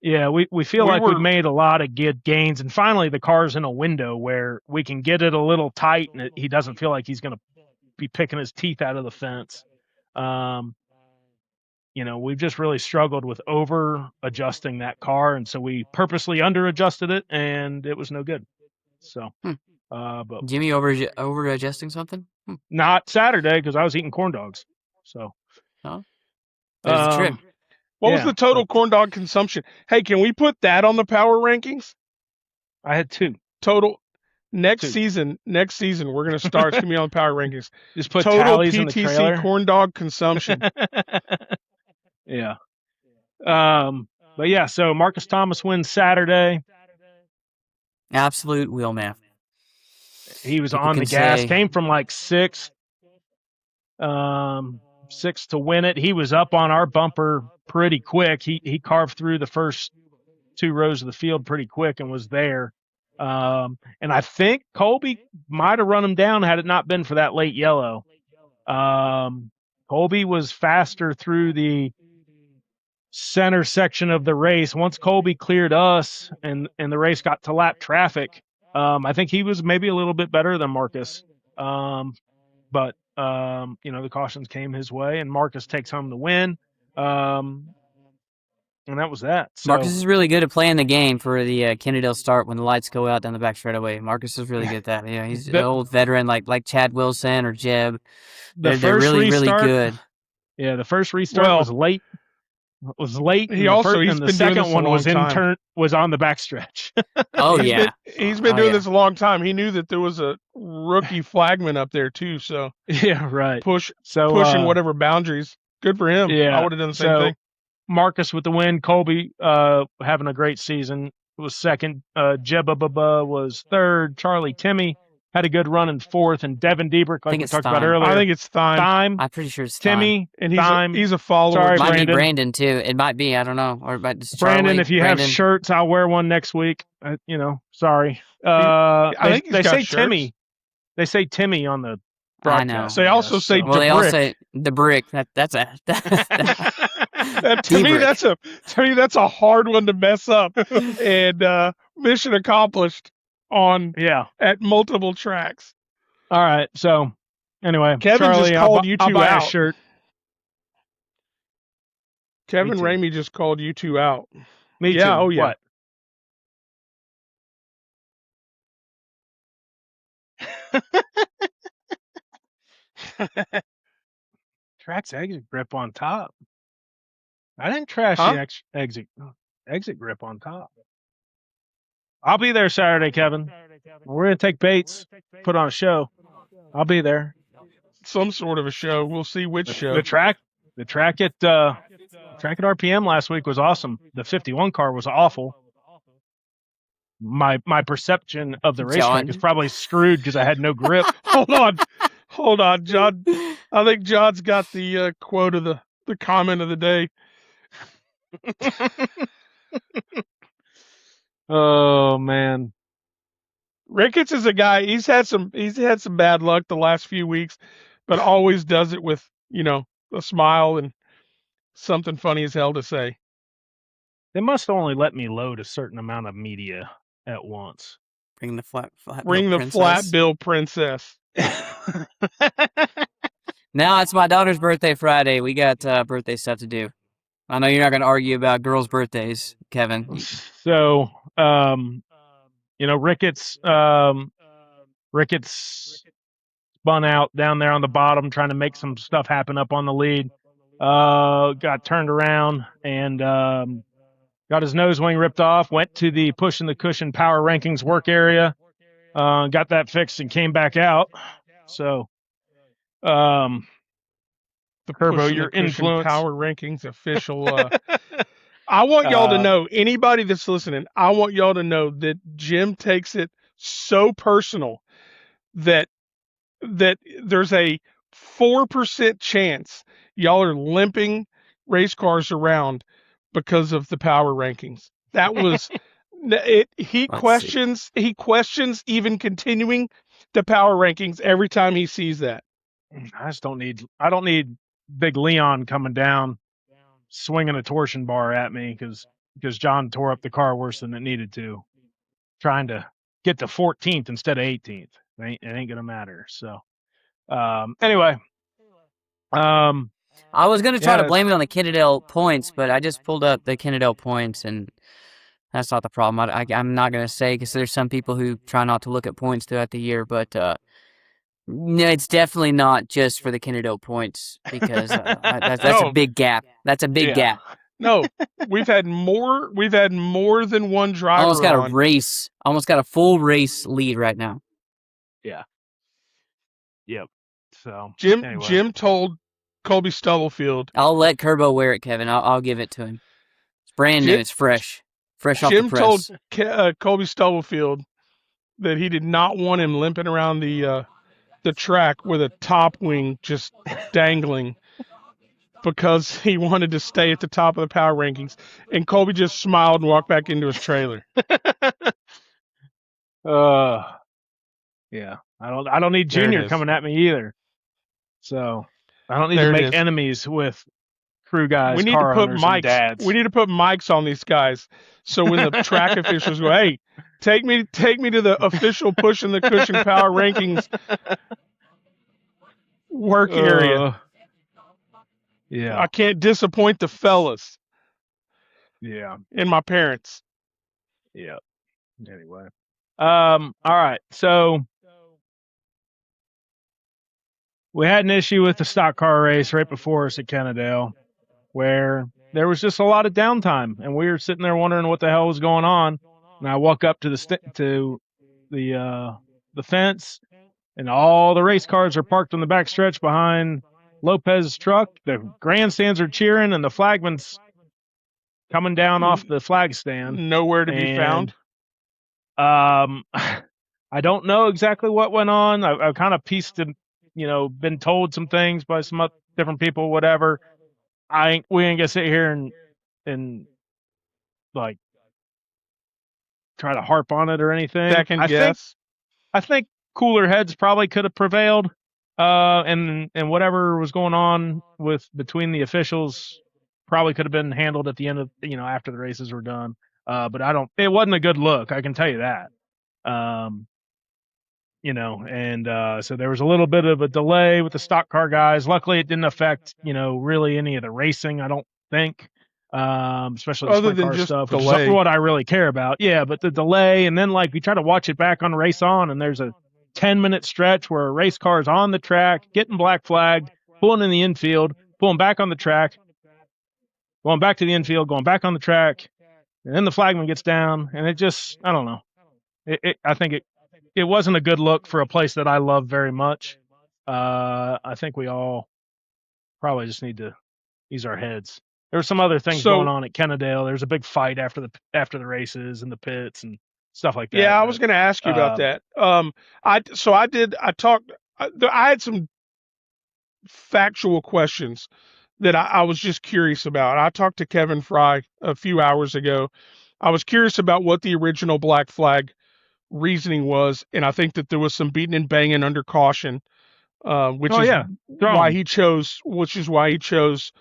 Yeah, we feel like we've made a lot of good gains, and finally the car's in a window where we can get it a little tight, and he doesn't feel like he's going to be picking his teeth out of the fence. We've just really struggled with over adjusting that car, and so we purposely under adjusted it, and it was no good. So but Jimmy over adjusting something? Not Saturday, because I was eating corn dogs. So there's a trip. What was the total corn dog consumption? Hey, can we put that on the power rankings? I had 2 total. Next season, we're going to start. It's going to be on power rankings. Just put total tallies PTC in the trailer. Corn dog consumption. Yeah. But yeah, so Marcus Thomas wins Saturday. Absolute wheelman. He was on the gas. Came from like 6th to win it. He was up on our bumper pretty quick. He carved through the first 2 rows of the field pretty quick and was there. And I think Colby might have run him down had it not been for that late yellow. Colby was faster through the center section of the race. Once Colby cleared us and the race got to lap traffic, I think he was maybe a little bit better than Marcus. But the cautions came his way, and Marcus takes home the win. And And that was that. So Marcus is really good at playing the game for the Kennedale start when the lights go out down the back straightaway. Marcus is really good at that. Yeah, he's an old veteran like Chad Wilson or Jeb. They're really, really good. Yeah, the first restart was late. It was late. He's and been the second doing this one a long time. was on the backstretch. Oh, he's been doing this a long time. He knew that there was a rookie flagman up there too. So yeah, right. Pushing whatever boundaries. Good for him. Yeah, I would have done the same thing. Marcus with the win. Colby having a great season was second. Jebba was third. Charlie Timmy had a good run in fourth, and Devin Debrick, like we talked about earlier. I think it's Thyme. I'm pretty sure it's Timmy, and he's a follower. Sorry, might Brandon. be Brandon too. It might be. I don't know. Or but Brandon, if you have shirts, I'll wear one next week. Sorry. I think they say shirts. Timmy. They say Timmy on the broadcast. They also say they all say the brick. That's a to me that's a hard one to mess up. And mission accomplished at multiple tracks. All right. So anyway, Kevin Charlie, just called you two I'll buy out. A shirt. Kevin Ramey just called you two out. Me too. Oh yeah. What? Track's exit grip on top. I didn't trash the exit grip on top. I'll be there Saturday, Kevin. We're gonna take baits, put on a show. I'll be there. Some sort of a show. We'll see which show. The track at RPM last week was awesome. The 51 car was awful. My perception of the racetrack is probably screwed because I had no grip. Hold on, John. I think John's got the quote of the comment of the day. Oh man, Ricketts is a guy. He's had some bad luck the last few weeks, but always does it with a smile and something funny as hell to say. They must only let me load a certain amount of media at once. Bring the flat bill princess. Now it's my daughter's birthday Friday. We got birthday stuff to do. I know you're not going to argue about girls' birthdays, Kevin. So, Ricketts spun out down there on the bottom, trying to make some stuff happen up on the lead. Got turned around and got his nose wing ripped off. Went to the Pushing the Cushion Power Rankings work area. Got that fixed and came back out. So, the Herbo, your influence. Power Rankings official. I want y'all to know, anybody that's listening, I want y'all to know that Jim takes it so personal that there's a 4% chance y'all are limping race cars around because of the Power Rankings. That was it. He questions even continuing the Power Rankings every time he sees that. I don't need Big Leon coming down swinging a torsion bar at me because John tore up the car worse than it needed to, trying to get to 14th instead of 18th. It ain't gonna matter. So anyway, I was gonna try to blame it on the Kennedale points, but I just pulled up the Kennedale points, and that's not the problem. I'm not gonna say because there's some people who try not to look at points throughout the year, but no, it's definitely not just for the Kennedale points because that's a big gap. That's a big gap. No, we've had more than one driver. Almost got a full race lead right now. Yeah. Yep. So Jim told Colby Stubblefield. I'll let Kerbo wear it, Kevin. I'll give it to him. It's brand new. It's fresh off the press. Jim told Colby Stubblefield that he did not want him limping around the track with a top wing just dangling because he wanted to stay at the top of the Power Rankings. And Colby just smiled and walked back into his trailer. Yeah. I don't need Junior coming at me either. So I don't need to make enemies with crew guys. We need to put mics. Dads. We need to put mics on these guys. So when the track officials go, hey, take me to the official Pushing the Cushion Power Rankings work area. Yeah. I can't disappoint the fellas. Yeah. and my parents. Yeah. Anyway. All right. So we had an issue with the stock car race right before us at Kennedale, where there was just a lot of downtime, and we were sitting there wondering what the hell was going on. And I walk up to the fence, and all the race cars are parked on the back stretch behind Lopez's truck. The grandstands are cheering, and the flagman's coming down off the flag stand. Nowhere to be And found. I don't know exactly what went on. I've kind of pieced it, been told some things by some different people, whatever. We ain't gonna sit here and like try to harp on it or anything. Second guess. I think cooler heads probably could have prevailed. And whatever was going on with between the officials probably could have been handled at the end of after the races were done. But it wasn't a good look. I can tell you that. Um, and so there was a little bit of a delay with the stock car guys. Luckily, it didn't affect really any of the racing. I don't think, especially the Other sprint than car just stuff, which is delay. what I really care about. Yeah, but the delay, and then like we try to watch it back on Race On, and there's a 10-minute stretch where a race car is on the track, getting black flagged, pulling in the infield, pulling back on the track, going back to the infield, going back on the track, and then the flagman gets down, and it just I don't know. I think it wasn't a good look for a place that I love very much. I think we all probably just need to use our heads. There were some other things going So on at Kennedale. There's a big fight after the races and the pits and stuff like yeah, that. I was going to ask you about Um, that. I had some factual questions that I was just curious about. I talked to Kevin Fry a few hours ago. I was curious about what the original black flag reasoning was, and I think that there was some beating and banging under caution, which oh is yeah, why throwing. he chose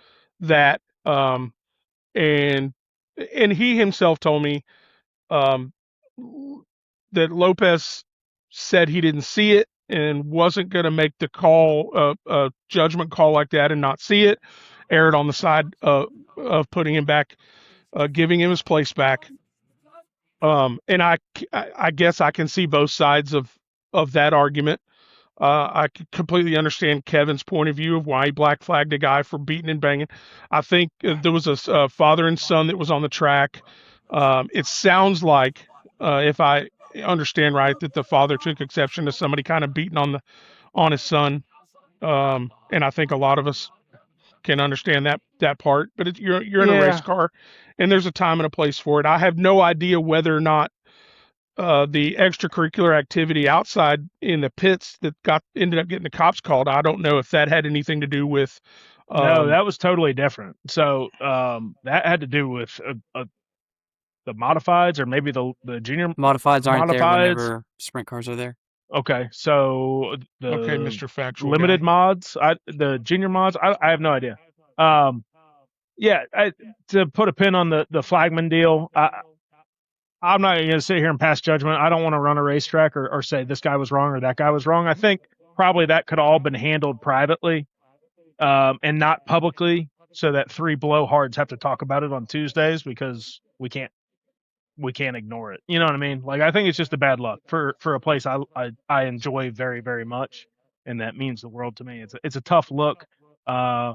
that. And he himself told me um, that Lopez said he didn't see it and wasn't going to make the call, judgment call like that, and not see it. Erred on the side of putting him back, giving him his place back. And I guess I can see both sides of that argument. I completely understand Kevin's point of view of why he black flagged a guy for beating and banging. I think there was a father and son that was on the track. It sounds like, if I understand right, that the father took exception to somebody kind of beating on his son. And I think a lot of us can understand that part. But you're in a race Yeah. car, and there's a time and a place for it. I have no idea whether or not the extracurricular activity outside in the pits that ended up getting the cops called. I don't know if that had anything to do with. No, Um, that was totally different. So that had to do with the modifieds or maybe the junior Modifieds aren't there modifieds. whenever sprint cars are there. Okay, so okay, the Mr. Factual limited Guy. mods, the junior mods, I have no idea. Yeah, to put a pin on the flagman deal, I'm not going to sit here and pass judgment. I don't want to run a racetrack or say this guy was wrong or that guy was wrong. I think probably that could all been handled privately and not publicly, so that three blowhards have to talk about it on Tuesdays because we can't ignore it. You know what I mean? Like I think it's just a bad luck for a place I enjoy very very much, and that means the world to me. It's a tough look uh,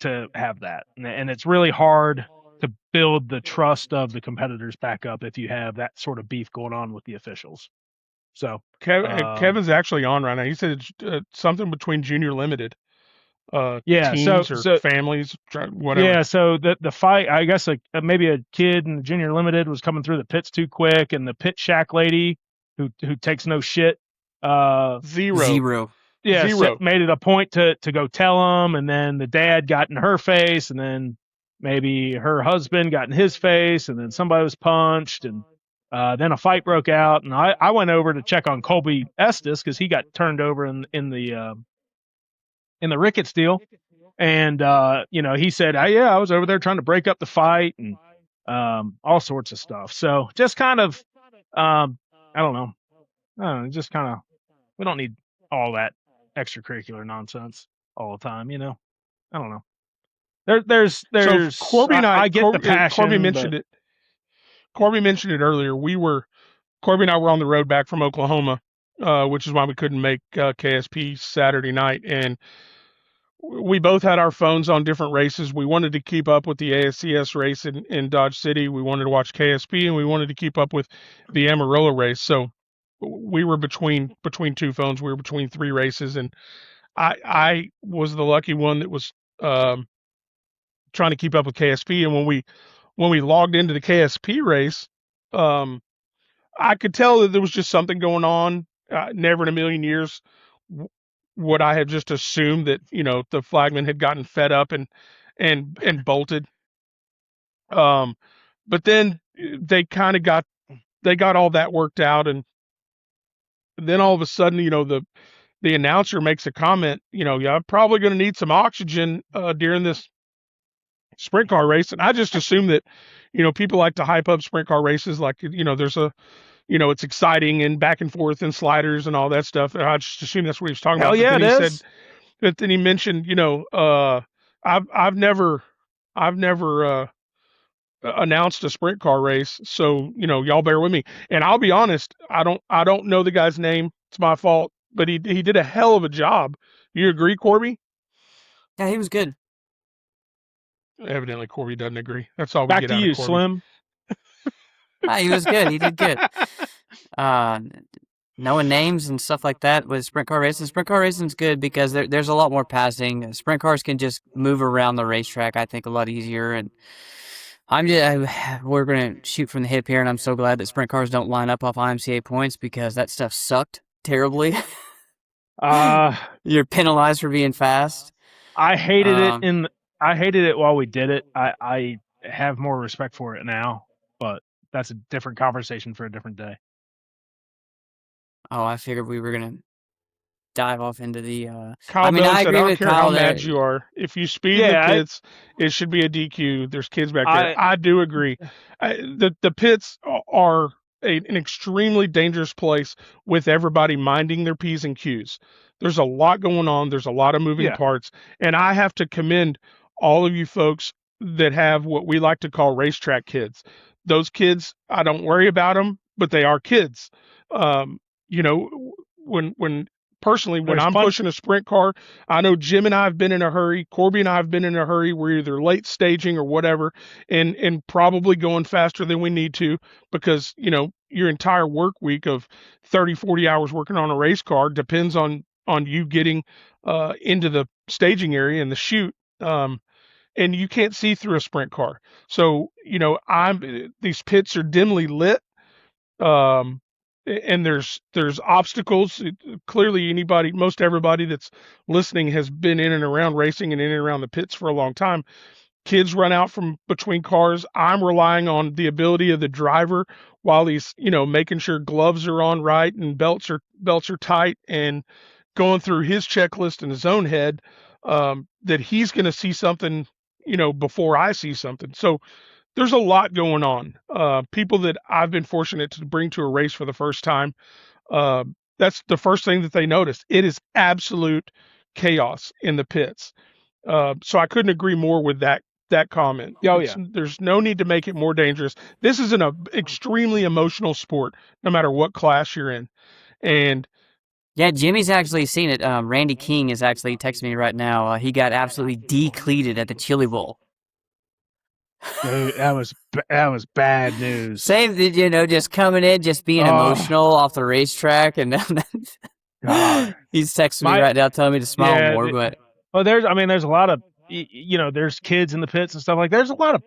to have that, and it's really hard to build the trust of the competitors back up if you have that sort of beef going on with the officials. So Kevin's actually on right now. He said it's something between junior limited, yeah, so teens or so families, whatever. yeah, so the fight, I guess maybe a kid in the junior limited was coming through the pits too quick, and the pit shack lady who takes no shit, uh, Zero, Zero. yeah, zero. made it a point to go tell him, and then the dad got in her face, and then maybe her husband got in his face, and then somebody was punched, and then a fight broke out, and I went over to check on Colby Estes because he got turned over in the Ricketts deal. And he said, "Yeah, I was over there trying to break up the fight and all sorts of stuff." So just kind of, I don't know, just kind of, we don't need all that extracurricular nonsense all the time. I don't know. There's So Corby and I get the passion. Corby mentioned it. Corby mentioned it earlier. Corby and I were on the road back from Oklahoma, which is why we couldn't make KSP Saturday night, and we both had our phones on different races. We wanted to keep up with the ASCS race in Dodge City. We wanted to watch KSP, and we wanted to keep up with the Amarillo race. So we were between two phones. We were between three races, and I was the lucky one that was trying to keep up with KSP. And when we logged into the KSP race, I could tell that there was just something going on. Never in a million years would I have just assumed that the flagman had gotten fed up and bolted. But then they kind of got all that worked out, and then all of a sudden, the announcer makes a comment. Yeah, I'm probably going to need some oxygen during this sprint car race, and I just assumed that people like to hype up sprint car races, like there's a it's exciting and back and forth and sliders and all that stuff. I just assumed that's what he was talking Hell about. yeah, But then it he is. said, but then he mentioned, I've never announced a sprint car race, so y'all bear with me. And I'll be honest, I don't know the guy's name. It's my fault, but he did a hell of a job. You agree, Corby? Yeah, he was good. Evidently, Corby doesn't agree. That's all we Back get to out of you, Corby. Slim. He was good. He did good. Knowing names and stuff like that with sprint car racing. Sprint car racing is good because there's a lot more passing. Sprint cars can just move around the racetrack, I think, a lot easier. And we're going to shoot from the hip here, and I'm so glad that sprint cars don't line up off IMCA points because that stuff sucked terribly. You're penalized for being fast. I hated it I hated it while we did it. I have more respect for it now, but that's a different conversation for a different day. Oh, I figured we were going to dive off into the Kyle I mean, Miller I said, agree I don't with care Kyle how there. mad you are. If you speed in the pits, it should be a DQ. There's kids back there. I do agree. The pits are an extremely dangerous place with everybody minding their P's and Q's. There's a lot going on. There's a lot of moving parts. And I have to commend all of you folks that have what we like to call racetrack kids. Those kids, I don't worry about them, but they are kids. When personally, when I'm pushing a sprint car, I know Jim and I have been in a hurry. Corby and I have been in a hurry. We're either late staging or whatever, and probably going faster than we need to because, your entire work week of 30, 40 hours working on a race car depends on you getting into the staging area and the chute. And you can't see through a sprint car. So, these pits are dimly lit. And there's obstacles. Clearly, most everybody that's listening has been in and around racing and in and around the pits for a long time. Kids run out from between cars. I'm relying on the ability of the driver while he's, making sure gloves are on right and belts are tight and going through his checklist in his own head, that he's going to see something, before I see something. So there's a lot going on. People that I've been fortunate to bring to a race for the first time, that's the first thing that they notice. It is absolute chaos in the pits. So I couldn't agree more with that comment. Oh, yeah. There's no need to make it more dangerous. This is an extremely emotional sport, no matter what class you're in. And yeah, Jimmy's actually seen it. Randy King is actually texting me right now. He got absolutely decleated at the Chili Bowl. Dude, that was bad news. Same, just coming in, just being emotional off the racetrack, and God. He's texting me right now, telling me to smile more. But there's a lot of there's kids in the pits and stuff like. There's a lot of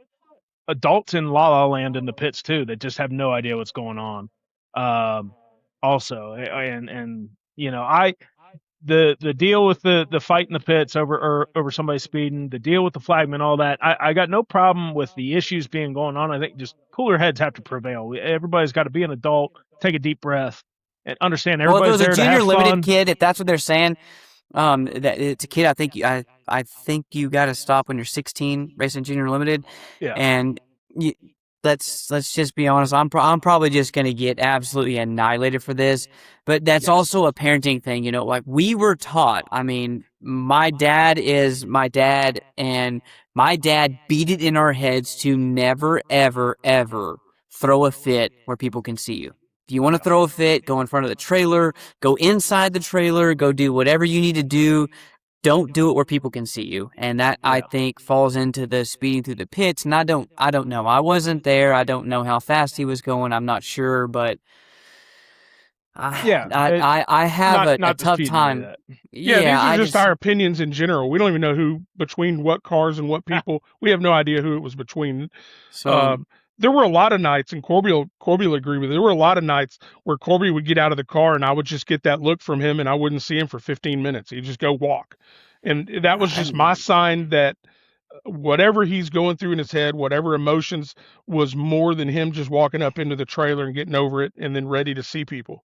adults in La La Land in the pits too that just have no idea what's going on. Also, and the deal with the fight in the pits over somebody speeding, the deal with the flagman, all that. I got no problem with the issues being going on. I think just cooler heads have to prevail. Everybody's got to be an adult, take a deep breath, and understand everybody's there to have fun. Well, if it was a junior limited kid, if that's what they're saying, that it's a kid. I think you got to stop when you're 16 racing junior limited. Yeah. And let's just be honest. I'm probably just gonna get absolutely annihilated for this, but that's also a parenting thing. Like we were taught. I mean, my dad is my dad, and my dad beat it in our heads to never, ever, ever throw a fit where people can see you. If you want to throw a fit, go in front of the trailer, go inside the trailer, go do whatever you need to do. Don't do it where people can see you. And that I think falls into the speeding through the pits. And I don't know. I wasn't there. I don't know how fast he was going. I'm not sure, but I have a not tough disputing any of time. that. Yeah, Yeah, these are I just just our opinions in general. We don't even know who between what cars and what people. We have no idea who it was between. so There were a lot of nights, and Corby will agree with it. There were a lot of nights where Corby would get out of the car, and I would just get that look from him, and I wouldn't see him for 15 minutes. He'd just go walk, and that was just my sign that whatever he's going through in his head, whatever emotions, was more than him just walking up into the trailer and getting over it, and then ready to see people.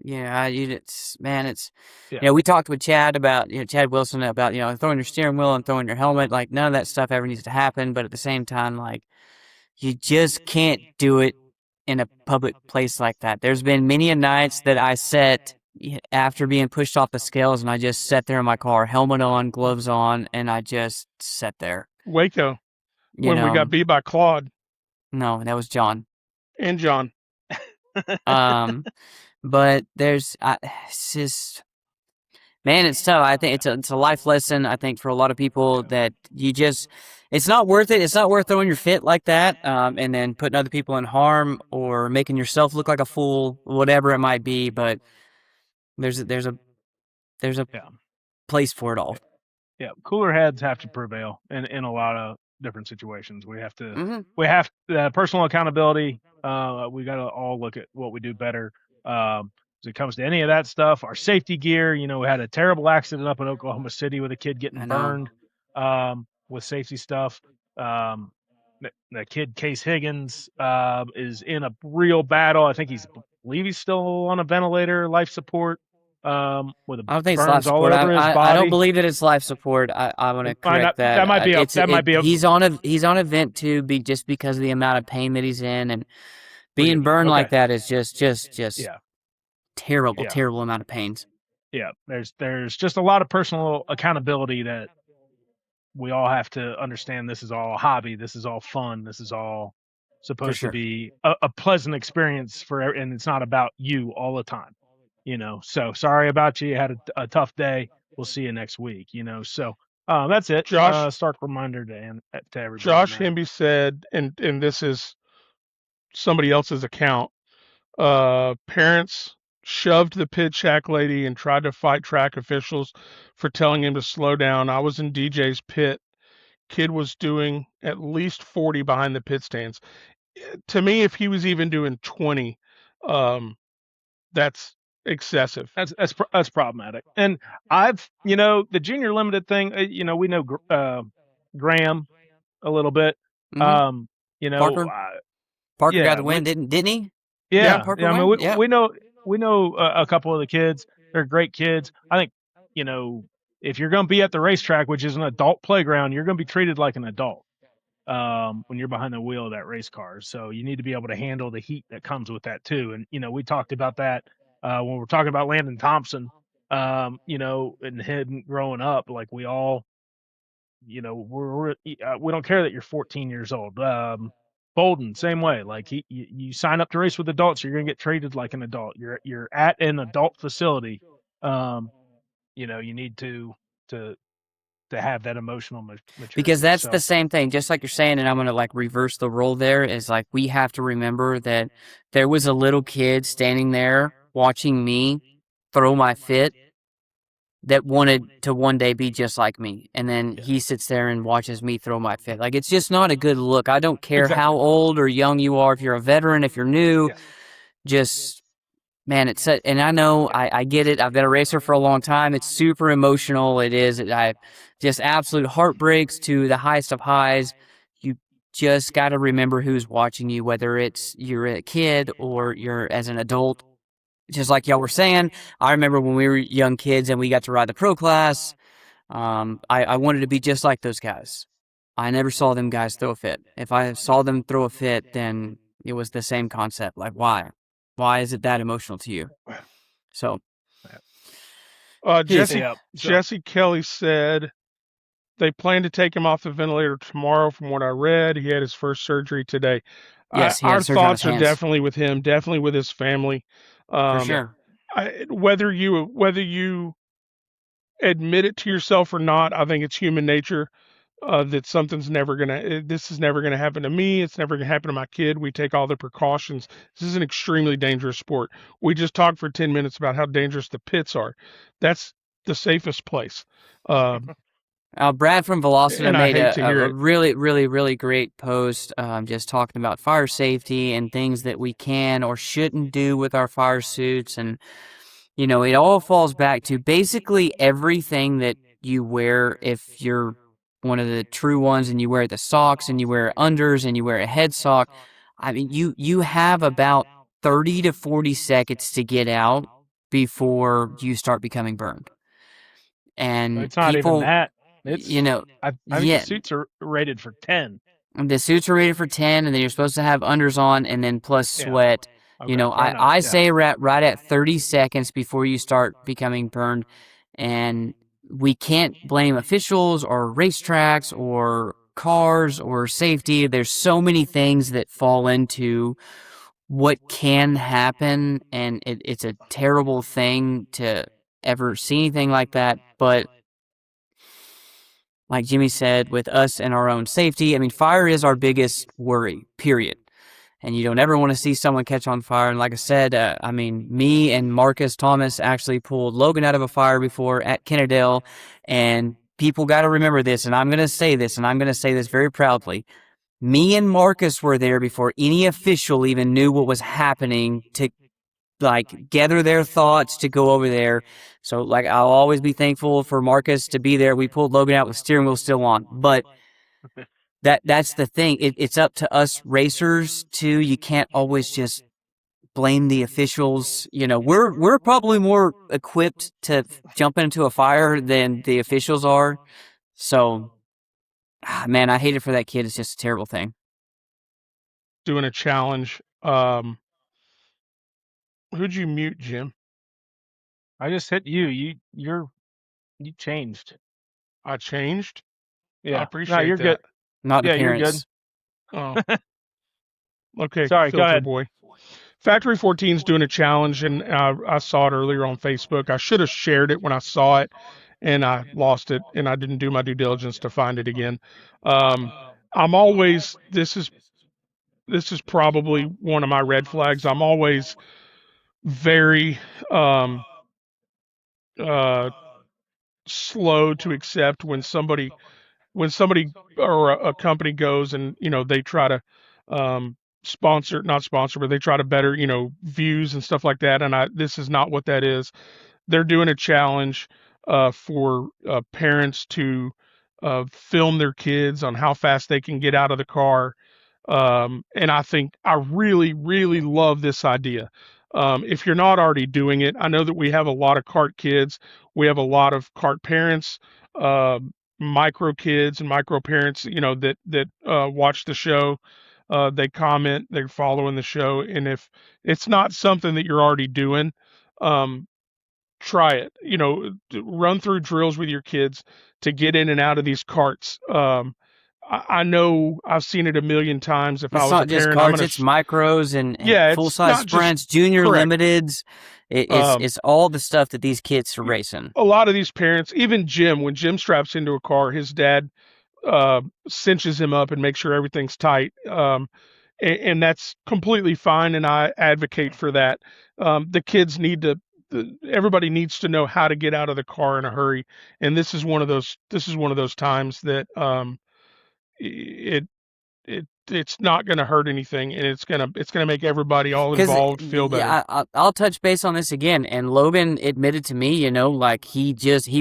yeah, it's man, it's Yeah. we talked with Chad about Chad Wilson about throwing your steering wheel and throwing your helmet. Like none of that stuff ever needs to happen, but at the same time, like you just can't do it in a public place like that. There's been many a nights that I sat after being pushed off the scales, and I just sat there in my car, helmet on, gloves on, and I just sat there. Waco, You when we got know, beat by Claude no, that was John. and John. But it's just, man, it's tough. I think it's a life lesson. I think for a lot of people that it's not worth it. It's not worth throwing your fit like that, and then putting other people in harm or making yourself look like a fool, whatever it might be. But there's a Yeah. place for it all. Yeah, cooler heads have to prevail in a lot of different situations. We have to Mm-hmm. personal accountability. We got to all look at what we do better. As it comes to any of that stuff, our safety gear. We had a terrible accident up in Oklahoma City with a kid getting I know. burned with safety stuff. The kid Case Higgins is in a real battle. I think believe he's still on a ventilator, life support. With I don't think it's life burns all support. over his I don't body. believe that it's life support. I want to It might not- correct that. that might be a- that might be a- he's on a vent tube just because of the amount of pain that he's in, and being Forgive me. burned like Okay. that is just Yeah. terrible, Yeah. terrible amount of pains. Yeah, there's just a lot of personal accountability that we all have to understand. This is all a hobby. This is all fun. This is all supposed sure. to be a pleasant experience and it's not about you all the time. So sorry about you. You had a tough day. We'll see you next week. So that's it. Josh Stark reminder to everybody. Josh Man. Hemby said, and this is somebody else's account. Parents shoved the pit shack lady and tried to fight track officials for telling him to slow down. I was in DJ's pit. Kid was doing at least 40 behind the pit stands. To me, if he was even doing 20, that's excessive. That's problematic. And I've the junior limited thing. We know Graham a little bit. Mm-hmm. Parker Yeah, got the win, didn't he? yeah. Parker I mean, win? Yeah. we know a couple of the kids. They're great kids. I think if you're going to be at the racetrack, which is an adult playground, you're going to be treated like an adult when you're behind the wheel of that race car. So you need to be able to handle the heat that comes with that too. And we talked about that when we're talking about Landon Thompson. And him growing up, like we all, we don't care that you're 14 years old. Bolden, same way. Like you sign up to race with adults, you're gonna get treated like an adult. You're at an adult facility. You need to have that emotional maturity. Because that's the same thing, just like you're saying, and I'm going to like reverse the role there, is like we have to remember that there was a little kid standing there watching me throw my fit that wanted to one day be just like me. And then he sits there and watches me throw my fit. Like, it's just not a good look. I don't care how old or young you are, if you're a veteran, if you're new, just, man, and I know, I get it. I've been a racer for a long time. It's super emotional. It is. I just absolute heartbreaks to the highest of highs. You just got to remember who's watching you, whether it's you're a kid or you're as an adult. Just like y'all were saying, I remember when we were young kids and we got to ride the pro class. I wanted to be just like those guys. I never saw them guys throw a fit. If I saw them throw a fit, then it was the same concept. Like, why? Why is it that emotional to you? So, Jesse Yeah. Jesse Kelly said they plan to take him off the ventilator tomorrow. From what I read, he had his first surgery today. yes, he Our had surgery on his thoughts are hands. definitely with him, definitely with his family. For sure. Whether you admit it to yourself or not, I think it's human nature. That this is never gonna happen to me. It's never gonna happen to my kid. We take all the precautions. This is an extremely dangerous sport. We just talked for 10 minutes about how dangerous the pits are. That's the safest place. Brad from Velocita And I made hate to hear a it. really, really, really great post just talking about fire safety and things that we can or shouldn't do with our fire suits. And, you know, it all falls back to basically everything that you wear if you're one of the true ones and you wear the socks and you wear unders and you wear a head sock. I mean, you have about 30 to 40 seconds to get out before you start becoming burned. And It's not even that. It's you know, I think the suits are rated for 10. the suits are rated for 10, and then you're supposed to have unders on, and then plus sweat. Okay, You know, fair enough, I yeah. say right at 30 seconds before you start becoming burned, and we can't blame officials or racetracks or cars or safety. There's so many things that fall into what can happen, and it's a terrible thing to ever see anything like that, but like Jimmy said, with us and our own safety, I mean, fire is our biggest worry, period. And you don't ever want to see someone catch on fire. And like I said, I mean, me and Marcus Thomas actually pulled Logan out of a fire before at Kennedale. And people got to remember this, and I'm going to say this, and I'm going to say this very proudly. Me and Marcus were there before any official even knew what was happening to like gather their thoughts to go over there. So like I'll always be thankful for Marcus to be there. We pulled Logan out with steering wheel still on, but that's the thing. It's up to us racers too. You can't always just blame the officials. You know, we're probably more equipped to jump into a fire than the officials are. So, man, I hate it for that kid. It's just a terrible thing. Doing a challenge. Who'd you mute, Jim? I just hit you. You changed. I changed. Yeah. I appreciate you're that. good. Not Yeah, you're good. Oh. Okay, Sorry, go filter ahead. boy. Factory 14's doing a challenge, and I saw it earlier on Facebook. I should have shared it when I saw it, and I lost it, and I didn't do my due diligence to find it again. I'm always this is probably one of my red flags. I'm always very slow to accept when somebody or a company goes and they try to sponsor not sponsor but they try to better views and stuff like that, and this is not what that is. They're doing a challenge for parents to film their kids on how fast they can get out of the car. And I think I really, really love this idea. If you're not already doing it, I know that we have a lot of kart kids. We have a lot of kart parents, uh, micro kids and micro parents, that watch the show. They comment, they're following the show. And if it's not something that you're already doing, um, try it. Run through drills with your kids to get in and out of these carts. I know I've seen it a million times. If I It's was a not just parent, I'm carts, gonna. it's micros and Yeah, full it's size not just sprints, junior correct. limiteds. Um, It's all the stuff that these kids are racing. a lot of these parents, even Jim, when Jim straps into a car, his dad cinches him up and makes sure everything's tight. And that's completely fine, and I advocate for that. The kids need to. Everybody needs to know how to get out of the car in a hurry, and this is one of those. This is one of those times that it it's not going to hurt anything, and it's gonna make everybody all Because involved feel better. yeah, I'll touch base on this again. And Logan admitted to me, you know, like he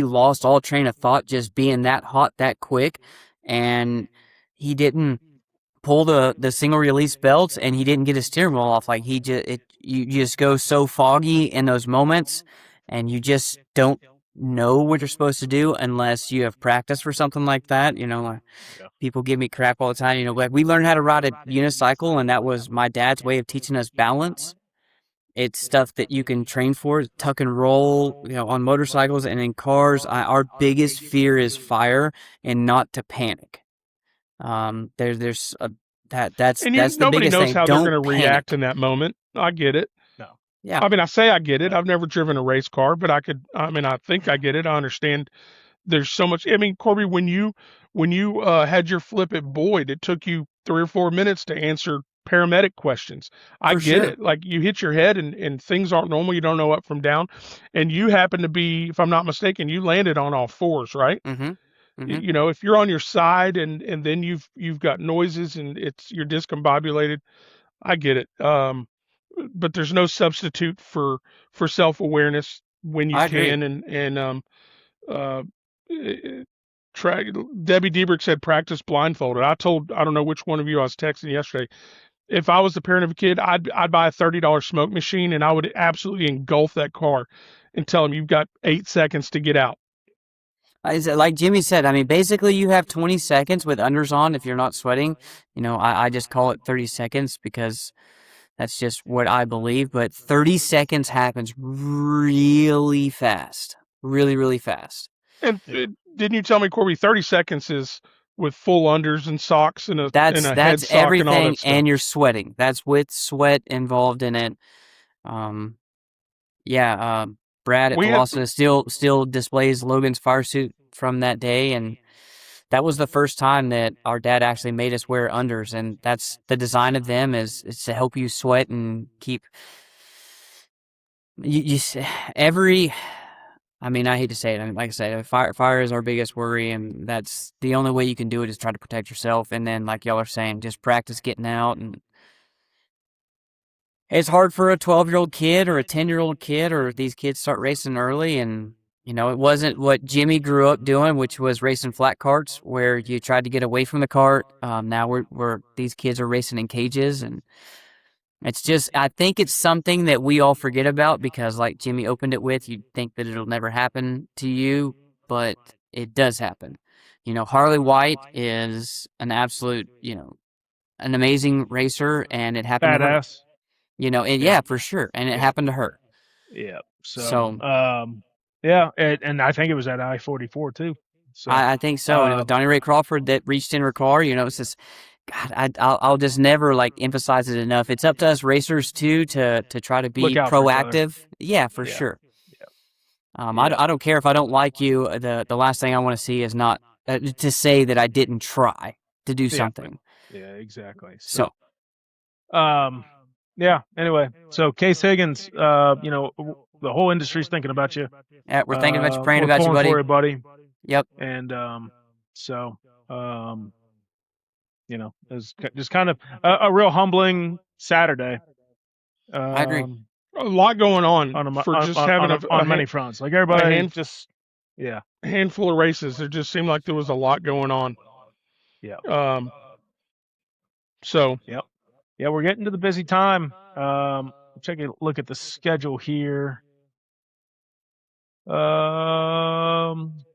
lost all train of thought just being that hot that quick, and he didn't pull the single release belts, and he didn't get his steering wheel off. Like you just go so foggy in those moments, and you just don't know what you're supposed to do unless you have practice for something like that. People give me crap all the time. Like we learned how to ride a unicycle, and that was my dad's way of teaching us balance. It's stuff that you can train for, tuck and roll, on motorcycles and in cars. Our biggest fear is fire and not to panic. There's that's And the nobody biggest knows thing. how they're going Don't to react panic. in that moment. I get it. No. Yeah, I mean, I say I get it. I've never driven a race car, but I think I get it. I understand there's so much. I mean, Corby, when you had your flip at Boyd, it took you 3 or 4 minutes to answer paramedic questions. I for get sure. it. Like you hit your head and things aren't normal. You don't know up from down. And you happen to be, if I'm not mistaken, you landed on all fours, right? Mhm. Mhm. If you're on your side and then you've got noises and you're discombobulated, I get it. But there's no substitute for self-awareness when you I agree. can and uh, eh, try. Debbie Diebrich said practice blindfolded. I don't know which one of you I was texting yesterday. If I was the parent of a kid, I'd buy a $30 smoke machine and I would absolutely engulf that car and tell them you've got 8 seconds to get out. Like Jimmy said, I mean, basically you have 20 seconds with unders on if you're not sweating. I just call it 30 seconds because that's just what I believe. But 30 seconds happens really fast. Really, really fast. And Yeah. didn't you tell me, Corby, 30 seconds is with full unders and socks and That's a head that's sock and all everything, that stuff? and you're sweating. That's with sweat involved in it. Um, yeah. Brad at We had Velocity still displays Logan's fire suit from that day, and that was the first time that our dad actually made us wear unders, and that's the design of them is to help you sweat and keep you every. I mean, I hate to say it. I mean, like I said, fire is our biggest worry, and that's the only way you can do it is try to protect yourself. And then, like y'all are saying, just practice getting out. And it's hard for a 12-year-old kid or a 10-year-old kid, or these kids start racing early. And it wasn't what Jimmy grew up doing, which was racing flat carts, where you tried to get away from the cart. Now we're these kids are racing in cages, and it's just, I think it's something that we all forget about because, like Jimmy opened it with, you think that it'll never happen to you, but it does happen. Harley White is an absolute, an amazing racer, and it happened to her. Badass. And Yeah. yeah, for sure, and it Yeah. happened to her. Yeah. So Yeah, and I think it was at I-44 too. So I think so, and it was Donnie Ray Crawford that reached in her car. It's just, God, I'll just never like emphasize it enough. It's up to us racers too to try to be look out for each other. proactive. Yeah, for Yeah. sure. Yeah. I don't care if I don't like you. The last thing I want to see is not to say that I didn't try to do something. Yeah, exactly. So yeah. Anyway, so Case Higgins, the whole industry's thinking about you. we're thinking about you, praying We're about you, pulling buddy. for you, buddy. Yep. And so it was just kind of a real humbling Saturday. I agree. a lot going on On for just having on many fronts. Like everybody hand- just yeah. handful of races. It just seemed like there was a lot going on. Yeah. So Yep. Yeah, we're getting to the busy time. Take a look at the schedule here.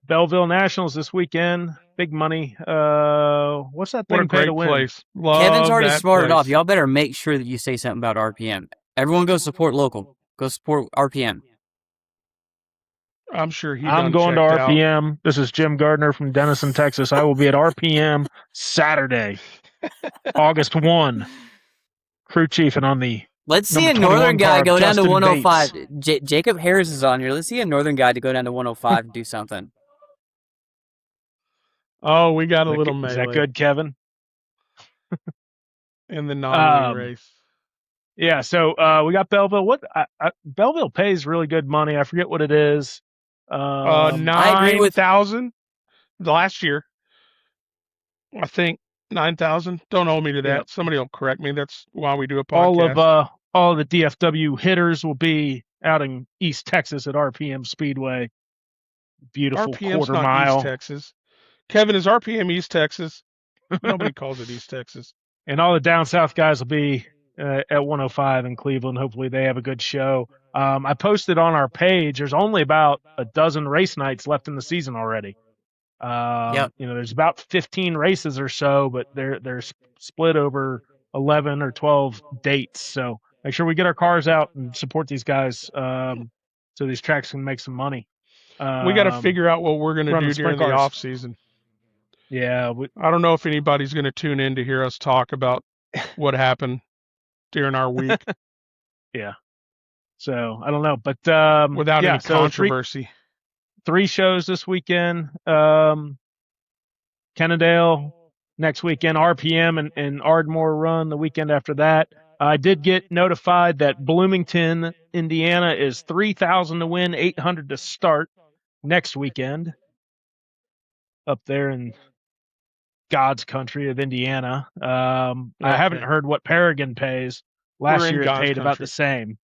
Belleville Nationals this weekend. Big money. What's that what a thing pay great to win? place. Love Kevin's already that smarted place. off. Y'all better make sure that you say something about RPM. Everyone go support local. Go support RPM. I'm sure I'm going to RPM. This is Jim Gardner from Denison, Texas. I will be at RPM Saturday, August 1. Crew chief and on the Let's see a number northern 21 guy car, go down to Justin 105. Bates. Jacob Harris is on here. Let's see a northern guy to go down to 105 and do something. Oh, we got a little melee. Is that good, Kevin? In the non-wing race. Yeah, so we got Belleville. Belleville pays really good money. I forget what it is. I agree with 9,000 last year. I think 9,000. Don't hold me to that. Yep. Somebody will correct me. That's why we do a podcast. All the DFW hitters will be out in East Texas at RPM Speedway. Beautiful RPM's quarter not mile. East Texas. Kevin, is RPM East Texas? Nobody calls it East Texas. And all the down south guys will be at 105 in Cleveland. Hopefully they have a good show. I posted on our page. There's only about a dozen race nights left in the season already. Yep. There's about 15 races or so, but they're split over 11 or 12 dates. So make sure we get our cars out and support these guys, so these tracks can make some money. We got to figure out what we're going to running do during sprint the cars. off season. Yeah, I don't know if anybody's going to tune in to hear us talk about what happened during our week yeah. So I don't know, but without any controversy. Three shows this weekend. Kennedale next weekend, RPM and Ardmore Run the weekend after that. I did get notified that Bloomington, Indiana is 3,000 to win, 800 to start next weekend up there in God's country of Indiana. I haven't heard what Paragon pays. Last year it paid about the same.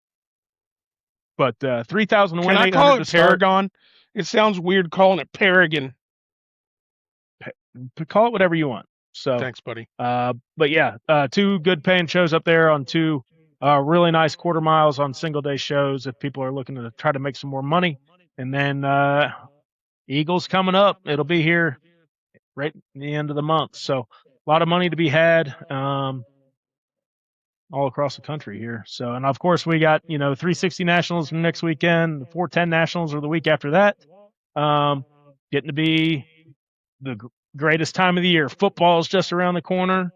But 3,000 to win, 800 to start. Can I call it Paragon? It sounds weird calling it Paragon. Call it whatever you want. So thanks, buddy. But yeah, two good paying shows up there on two really nice quarter miles on single day shows if people are looking to try to make some more money. And then Eagles coming up. It'll be here right at the end of the month. So a lot of money to be had all across the country here. So, and of course we got, 360 Nationals next weekend, the 410 Nationals are the week after that. Getting to be the greatest time of the year. Football is just around the corner.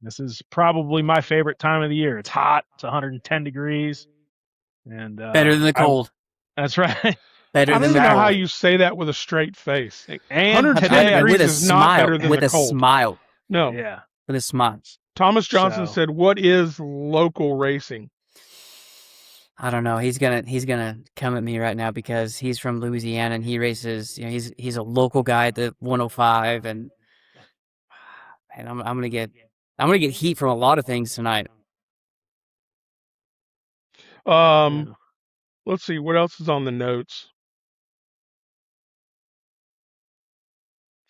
This is probably my favorite time of the year. It's hot. It's 110 degrees. And better than the cold. That's right. Better I don't than even the know cold. how you say that with a straight face. And 110 degrees with a is smile, not better than with the a cold. smile. No. Yeah. With a smile. Thomas Johnson said, "What is local racing?" I don't know. He's gonna come at me right now because he's from Louisiana and he races. He's a local guy at the 105, and I'm gonna get heat from a lot of things tonight. Let's see what else is on the notes.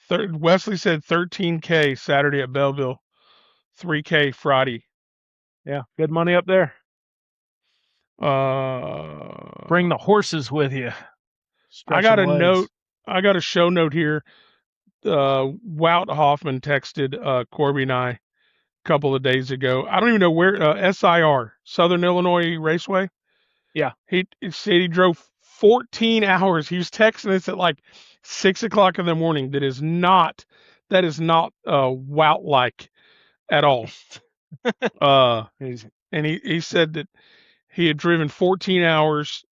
Wesley said 13K Saturday at Belleville, 3K Friday. Yeah, good money up there. Bring Bring the horses with you. I got a note. I got a show note here. Wout Hoffman texted Corby and I a couple of days ago. I don't even know where. SIR, Southern Illinois Raceway. Yeah. He said he drove 14 hours. He was texting us at like 6 o'clock in the morning. That is not Wout like at all. And he said that he had driven 14 hours,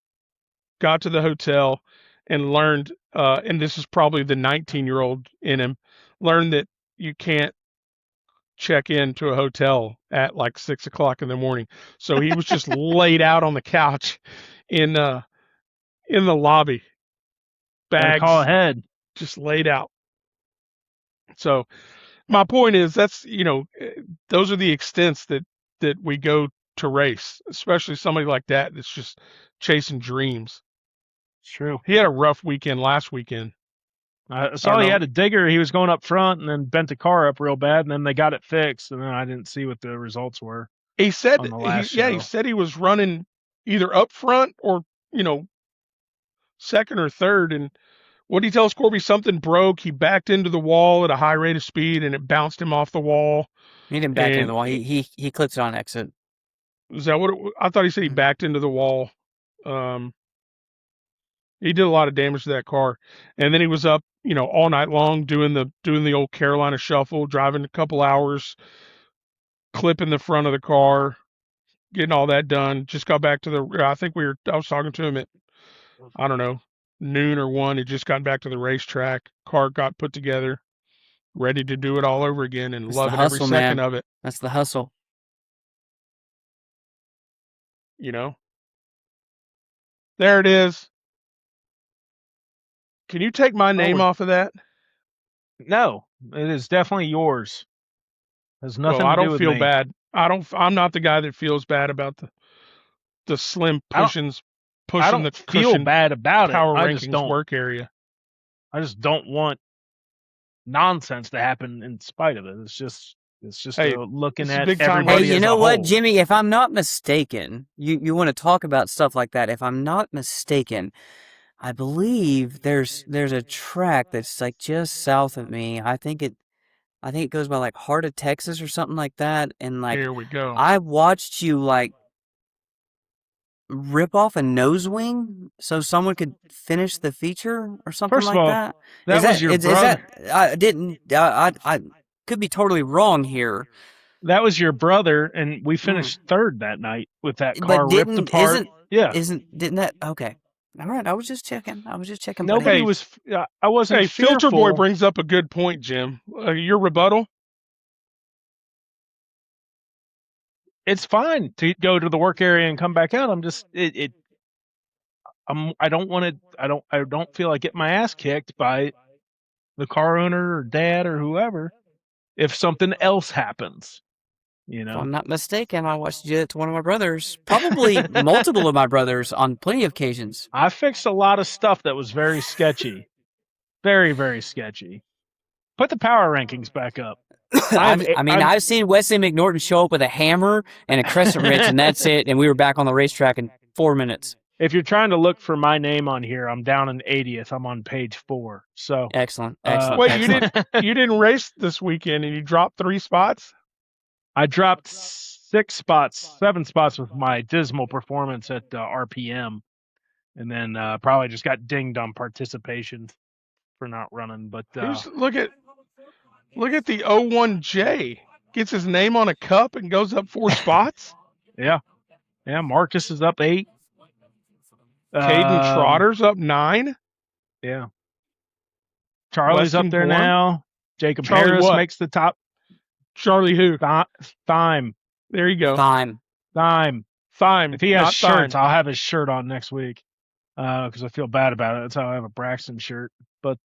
got to the hotel, and learned, and this is probably the 19-year-old in him, learned that you can't check into a hotel at like 6 o'clock in the morning. So he was just laid out on the couch in the lobby. Bags call ahead. Just laid out. So my point is those are the extents that we go to race, especially somebody like that that's just chasing dreams. It's true. He had a rough weekend last weekend. I saw he had a digger. He was going up front and then bent the car up real bad, and then they got it fixed, and then I didn't see what the results were. He said he said he was running either up front or, second or third, and what he tells Corby, something broke. He backed into the wall at a high rate of speed, and it bounced him off the wall. He didn't back into the wall. He clicked on exit. Is that what I thought he said? He backed into the wall. He did a lot of damage to that car, and then he was up, all night long doing the old Carolina shuffle, driving a couple hours, clipping the front of the car, getting all that done. Just got back to I was talking to him at, I don't know, noon or 1. He just got back to the racetrack. Car got put together, ready to do it all over again, and loving every second of it. That's the hustle. There it is. Can you take my name off of that? No, it is definitely yours. There's nothing. I don't to do feel with bad. I'm not the guy that feels bad about the slim pushing the feel bad about power it. rankings work area. I just don't want nonsense to happen in spite of it. It's just It's just Hey, looking this is at big time everybody Hey, you as know a what, whole. Jimmy? If I'm not mistaken, you want to talk about stuff like that. If I'm not mistaken, I believe there's a track that's like just south of me. I think it goes by like Heart of Texas or something like that. And like Here we go. I watched you like rip off a nose wing so someone could finish the feature or something First of like all, that. that was your Is brother. that I didn't I could be totally wrong here. That was your brother, and we Mm. finished third that night with that car But ripped didn't apart. Yeah. didn't that okay? All right, I was just checking. Buddy. Nobody Hey, was. I wasn't hey, Filter Boy fearful. brings up a good point, Jim. Your rebuttal? It's fine to go to the work area and come back out. I'm just I don't want to. I don't feel like getting my ass kicked by the car owner or dad or whoever if something else happens. You If know. I'm not mistaken, I watched you do it to one of my brothers, probably multiple of my brothers on plenty of occasions. I fixed a lot of stuff that was very sketchy, very very sketchy. Put the power rankings back up. I've seen Wesley McNorton show up with a hammer and a crescent wrench, and that's it. And we were back on the racetrack in 4 minutes. If you're trying to look for my name on here, I'm down in 80th. I'm on page 4. So Excellent. Wait, you didn't race this weekend and you dropped 3 spots? I dropped 7 spots with my dismal performance at RPM, and then probably just got dinged on participation for not running. But Look at the 01J. Gets his name on a cup and goes up 4 spots. yeah, Marcus is up 8. Caden Trotter's up 9. Yeah, Charlie's Weston up there Bourne? now. Jacob Charlie Harris what? makes the top. Charlie who? Thyme. There you go. Time. Thyme. If he has not shirts, Thyme. I'll have his shirt on next week because I feel bad about it. That's how I have a Braxton shirt. But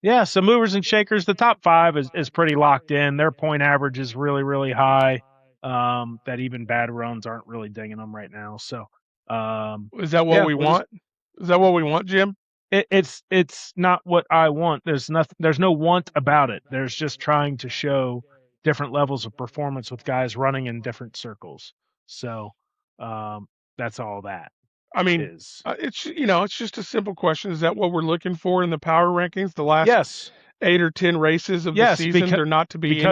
yeah, so movers and shakers, the top 5 is pretty locked in. Their point average is really, really high. That even bad runs aren't really dinging them right now. So Is that what we want? Is that what we want, Jim? It's not what I want. There's no want about it. There's just trying to show different levels of performance with guys running in different circles. So that's all that. I mean, is. It's just a simple question. Is that what we're looking for in the power rankings? The last 8 or 10 races of the season, they're not to be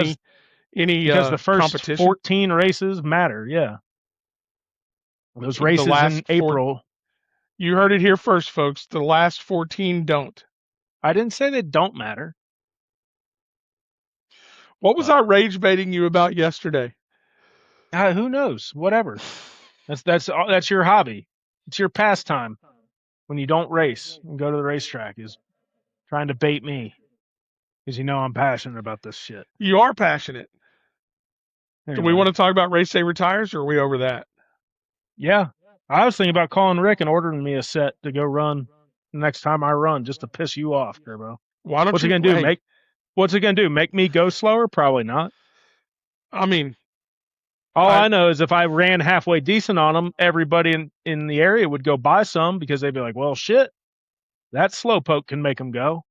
any because the first competition? 14 races matter. Yeah, those races in April. You heard it here first, folks. The last 14 don't. I didn't say they don't matter. What was I rage baiting you about yesterday? Who knows? Whatever. That's your hobby. It's your pastime when you don't race and go to the racetrack is trying to bait me because I'm passionate about this shit. You are passionate. Anyway. Do we want to talk about Race Day Retires, or are we over that? Yeah. I was thinking about calling Rick and ordering me a set to go run next time I run just to piss you off, Turbo. What's it going to do? What's it going to do? Make me go slower? Probably not. I mean, all I know is if I ran halfway decent on them, everybody in the area would go buy some because they'd be like, well, shit, that slowpoke can make them go.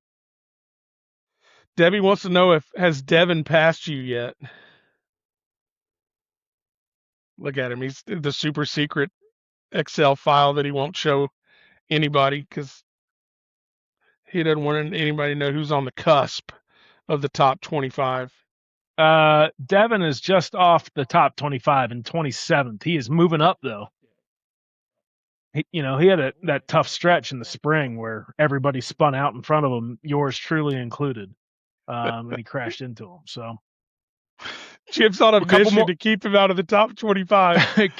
Debbie wants to know has Devin passed you yet? Look at him. He's the super secret Excel file that he won't show anybody because he doesn't want anybody to know who's on the cusp of the top 25. Devin is just off the top 25 and 27th. He is moving up though. He had that tough stretch in the spring where everybody spun out in front of him, yours truly included, and he crashed into him. So Chip's on a mission to keep him out of the top 25.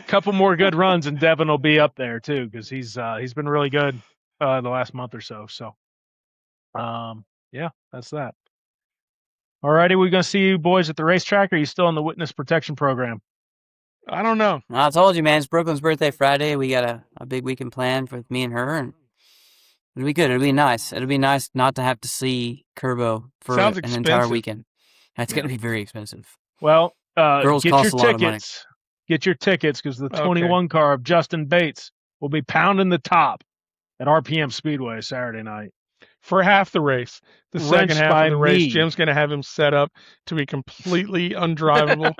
Couple more good runs, and Devin will be up there too because he's been really good the last month or so. So, yeah, that's that. Alrighty, we gonna see you boys at the racetrack. Or are you still in the witness protection program? I don't know. I told you, man. It's Brooklyn's birthday Friday. We got a big weekend planned with me and her, and it'll be good. It'll be nice. It'll be nice not to have to see Kerbo for an entire weekend. That's going to be very expensive. Well, girls cost a lot of money. Get your tickets because the 21 car of Justin Bates will be pounding the top at RPM Speedway Saturday night. for half the race. The second Wrenched half by of the race, me. Jim's going to have him set up to be completely undrivable.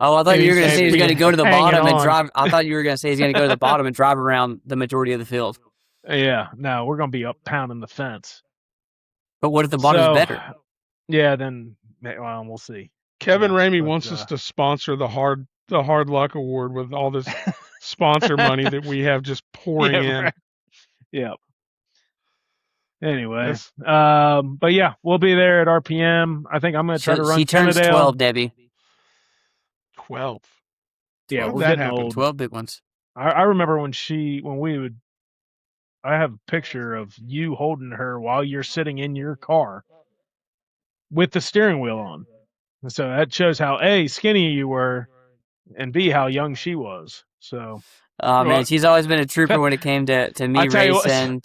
Oh, I thought And you were he's going to say just he's going to go to the hanging bottom and on. drive. I thought you were going to say he's going to go to the bottom and drive around the majority of the field. Yeah, no, we're going to be up pounding the fence. But what if the bottom's better? Yeah, then well, we'll see. Kevin Yeah, Ramey but, wants us to sponsor the hard luck award with all this sponsor money that we have just pouring in. Right. Yeah. Anyway, Yes. but yeah, we'll be there at RPM. I think I'm going to try to run She turns Kennedale. 12, Debbie. 12. Yeah, 12, we're that getting happened. old. 12 big ones. I remember when we would. I have a picture of you holding her while you're sitting in your car with the steering wheel on. And so that shows how A, skinny you were, and B, how young she was. So, Oh, man, she's always been a trooper when it came to me I tell you what, racing.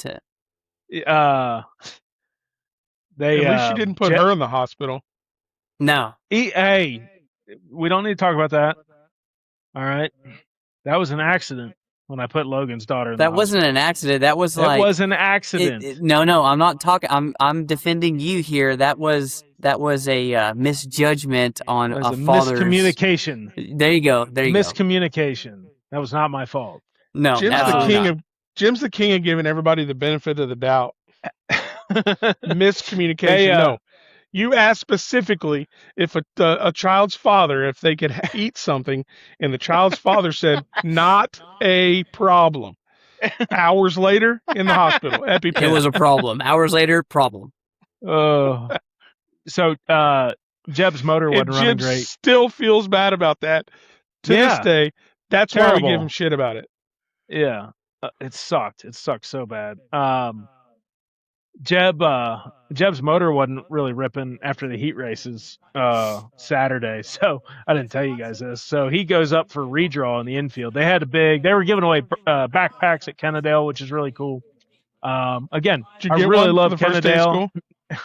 At least she didn't put her in the hospital. No. Hey, we don't need to talk about that. All right. That was an accident when I put Logan's daughter in the That wasn't hospital. an accident. That was like... It was an accident. No, I'm not talking... I'm defending you here. That was a misjudgment on a father's... Miscommunication. There you go. Miscommunication. That was not my fault. No, Jim's the king of giving everybody the benefit of the doubt. Miscommunication. No. You asked specifically if a child's father, if they could eat something, and the child's father said, not a problem. Hours later, in the hospital, EpiPen. It was a problem. Hours later, problem. So Jeb's motor wasn't running great. Jeb still feels bad about that to this day. That's why we give him shit about it. Yeah, it sucked. It sucked so bad. Jeb's motor wasn't really ripping after the heat races Saturday, so I didn't tell you guys this. So he goes up for redraw in the infield. They were giving away backpacks at Kennedale, which is really cool. Again, I really love Kennedale.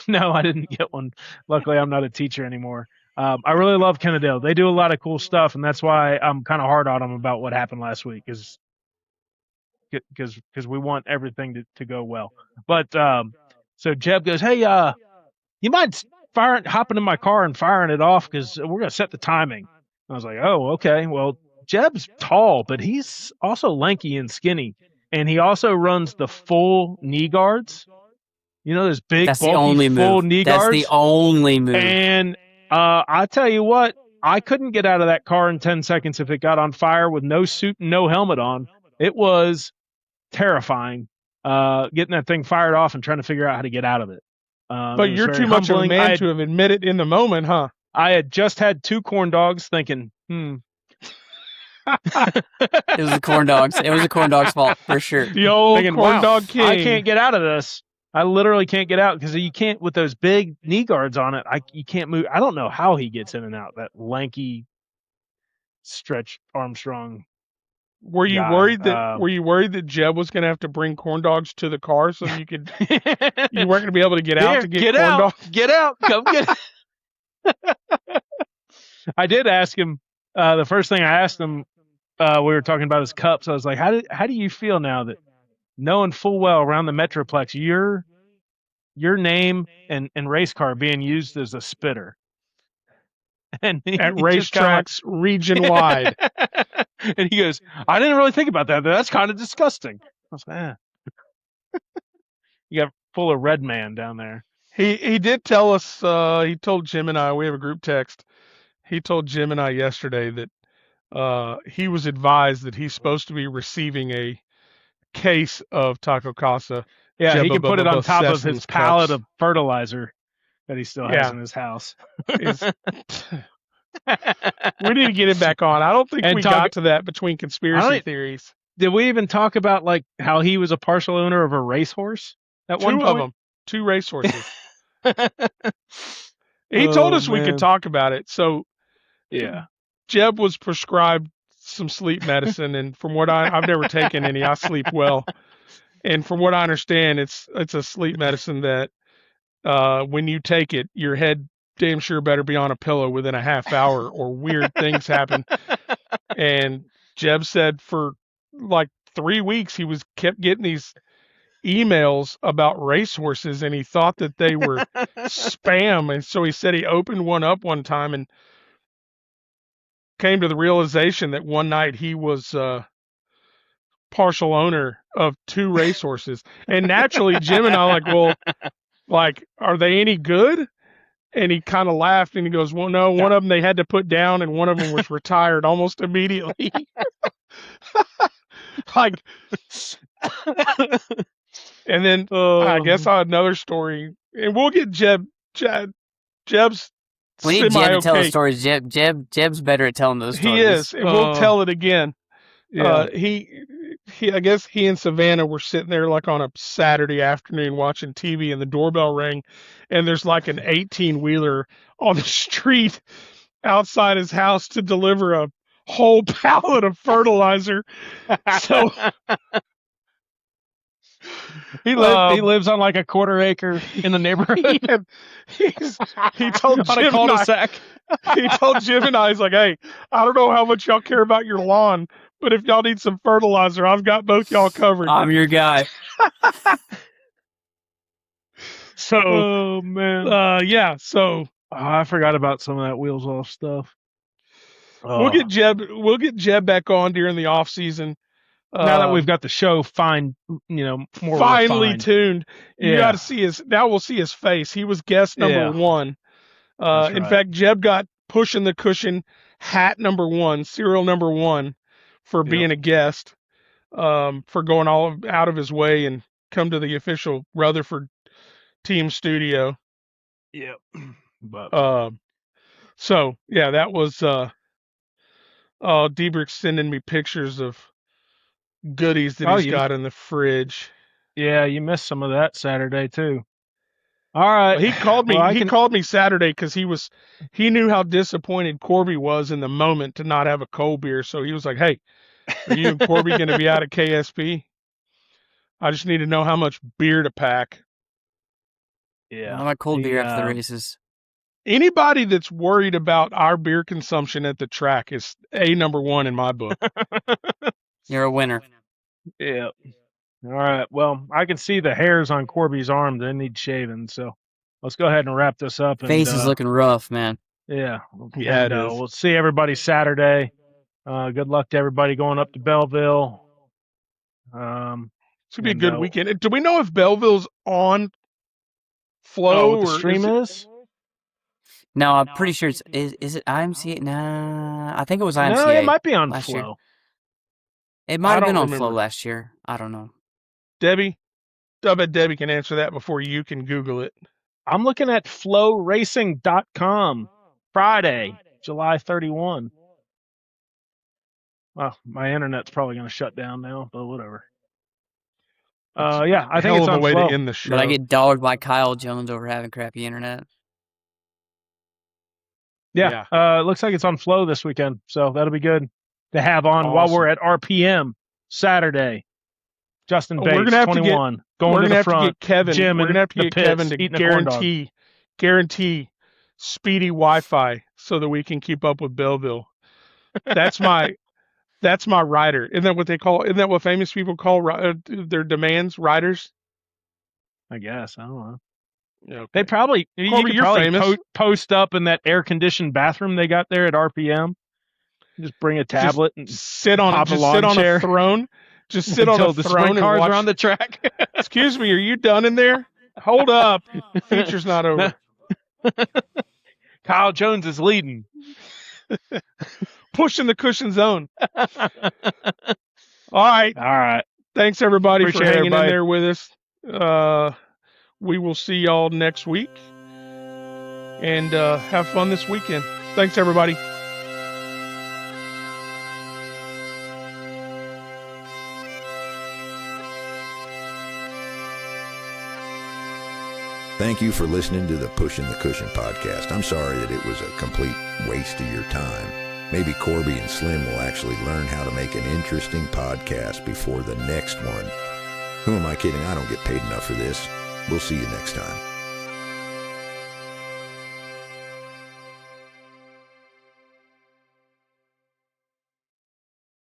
No, I didn't get one. Luckily, I'm not a teacher anymore. I really love Kennedale. They do a lot of cool stuff, and that's why I'm kind of hard on them about what happened last week, because we want everything to go well. But so Jeb goes, hey, you mind hopping in my car and firing it off, because we're going to set the timing. I was like, oh, okay. Well, Jeb's tall, but he's also lanky and skinny, and he also runs the full knee guards. You know, those big, bulky, full knee guards. That's the only move. And I tell you what, I couldn't get out of that car in 10 seconds if it got on fire with no suit and no helmet on. It was terrifying getting that thing fired off and trying to figure out how to get out of it. But you're too much of a man to have admitted in the moment, huh? I had just had 2 corn dogs thinking, It was the corn dogs. It was the corn dogs' fault, for sure. The old corn dog king. I can't get out of this. I literally can't get out because you can't, with those big knee guards on it, you can't move. I don't know how he gets in and out, that lanky, Stretch Armstrong. Were you worried that Jeb was going to have to bring corn dogs to the car so you weren't going to be able to get out to get corn dogs? Get out. Come get it. I did ask him, the first thing I asked him, we were talking about his cups. I was like, how do you feel now that knowing full well around the Metroplex, your name and race car being used as a spitter? And at racetracks region-wide. And he goes, I didn't really think about that. That's kind of disgusting. I was like, You got full of red man down there. He did tell us, he told Jim and I, we have a group text, he told Jim and I yesterday that he was advised that he's supposed to be receiving a case of Taco Casa. Yeah, he can put it on top of his pallet of fertilizer that he still has in his house. We need to get him back on. I don't think we got to that between conspiracy theories. Did we even talk about like how he was a partial owner of a racehorse at one point? 2 of them. 2 racehorses. He told us we could talk about it. So yeah, Jeb was prescribed some sleep medicine, and from what I've never taken any. I sleep well, and from what I understand, it's a sleep medicine that when you take it, your head damn sure better be on a pillow within a half hour, or weird things happen. And Jeb said for like 3 weeks he kept getting these emails about racehorses, and he thought that they were spam. And so he said he opened one up one time and came to the realization that one night he was partial owner of 2 racehorses. And naturally, Jim and I like, well, like, are they any good? And he kind of laughed and he goes, well, no, one of them they had to put down and one of them was retired almost immediately. Like, and then I guess I had another story, and we'll get Jeb's We need Jeb to tell the semi-okay. stories. Jeb's better at telling those stories. He is, and we'll tell it again. Yeah. I guess he and Savannah were sitting there like on a Saturday afternoon watching TV, and the doorbell rang, and there's like an 18-wheeler on the street outside his house to deliver a whole pallet of fertilizer. So he lives on like a quarter acre in the neighborhood. he told on a cul-de-sac. He told Jim and I, he's like, hey, I don't know how much y'all care about your lawn, but if y'all need some fertilizer, I've got both y'all covered. I'm your guy. So, Oh man. yeah. So I forgot about some of that wheels off stuff. we'll get Jeb back on during the off season. Now that we've got the show more finally refined. tuned, you Yeah. got to see we'll see his face. He was guest number 1. That's in right. fact, Jeb got pushing the cushion hat number 1, serial number 1 for being a guest, for going all out of his way and come to the official Rutherford team studio. Yep. But so yeah, that was Diebrich's sending me pictures of goodies that he's got in the fridge. Yeah, you missed some of that Saturday too. All right. Well, he called me. Well, he called me Saturday because he knew how disappointed Corby was in the moment to not have a cold beer. So he was like, "Hey, are you and Corby going to be out at KSP? I just need to know how much beer to pack." Yeah. I like cold beer after the races. Anybody that's worried about our beer consumption at the track is number 1 in my book. You're a winner. Yeah. All right. Well, I can see the hairs on Corby's arm. They need shaving. So let's go ahead and wrap this up. Face is looking rough, man. Yeah. Yeah, and, it is. We'll see everybody Saturday. Good luck to everybody going up to Belleville. It's going to be a good weekend. Do we know if Belleville's on Flow what the or stream is? No, I'm pretty sure it's is it IMCA? Nah, I think it was IMCA. No, it might be on last Flow. Year. It might have been on remember. Flow last year. I don't know. Debbie? I bet Debbie can answer that before you can Google it. I'm looking at flowracing.com. Friday, July 31. Well, my internet's probably going to shut down now, but whatever. Yeah, I think it's on a way Flow. to end the show. But I get dogged by Kyle Jones over having crappy internet. Yeah, it looks like it's on Flow this weekend, so that'll be good to have on while we're at RPM Saturday. Justin Bates, we're gonna have 21, to going to the front. To get Kevin. Jim we're gonna have to get Kevin to guarantee speedy Wi-Fi so that we can keep up with Belleville. That's my rider. Isn't that what they call? Isn't that what famous people call their demands? Riders. I guess I don't know. Okay. They probably Corby, you're famous. Post up in that air conditioned bathroom they got there at RPM. Just bring a tablet and sit on a throne. Just sit until on a the throne sprint and cars watch. are on the track. Excuse me, are you done in there? Hold up, feature's not over. Kyle Jones is leading, pushing the cushion zone. All right. Thanks everybody for hanging in there with us. We will see y'all next week, and have fun this weekend. Thanks everybody. Thank you for listening to the Pushing the Cushion podcast. I'm sorry that it was a complete waste of your time. Maybe Corby and Slim will actually learn how to make an interesting podcast before the next one. Who am I kidding? I don't get paid enough for this. We'll see you next time.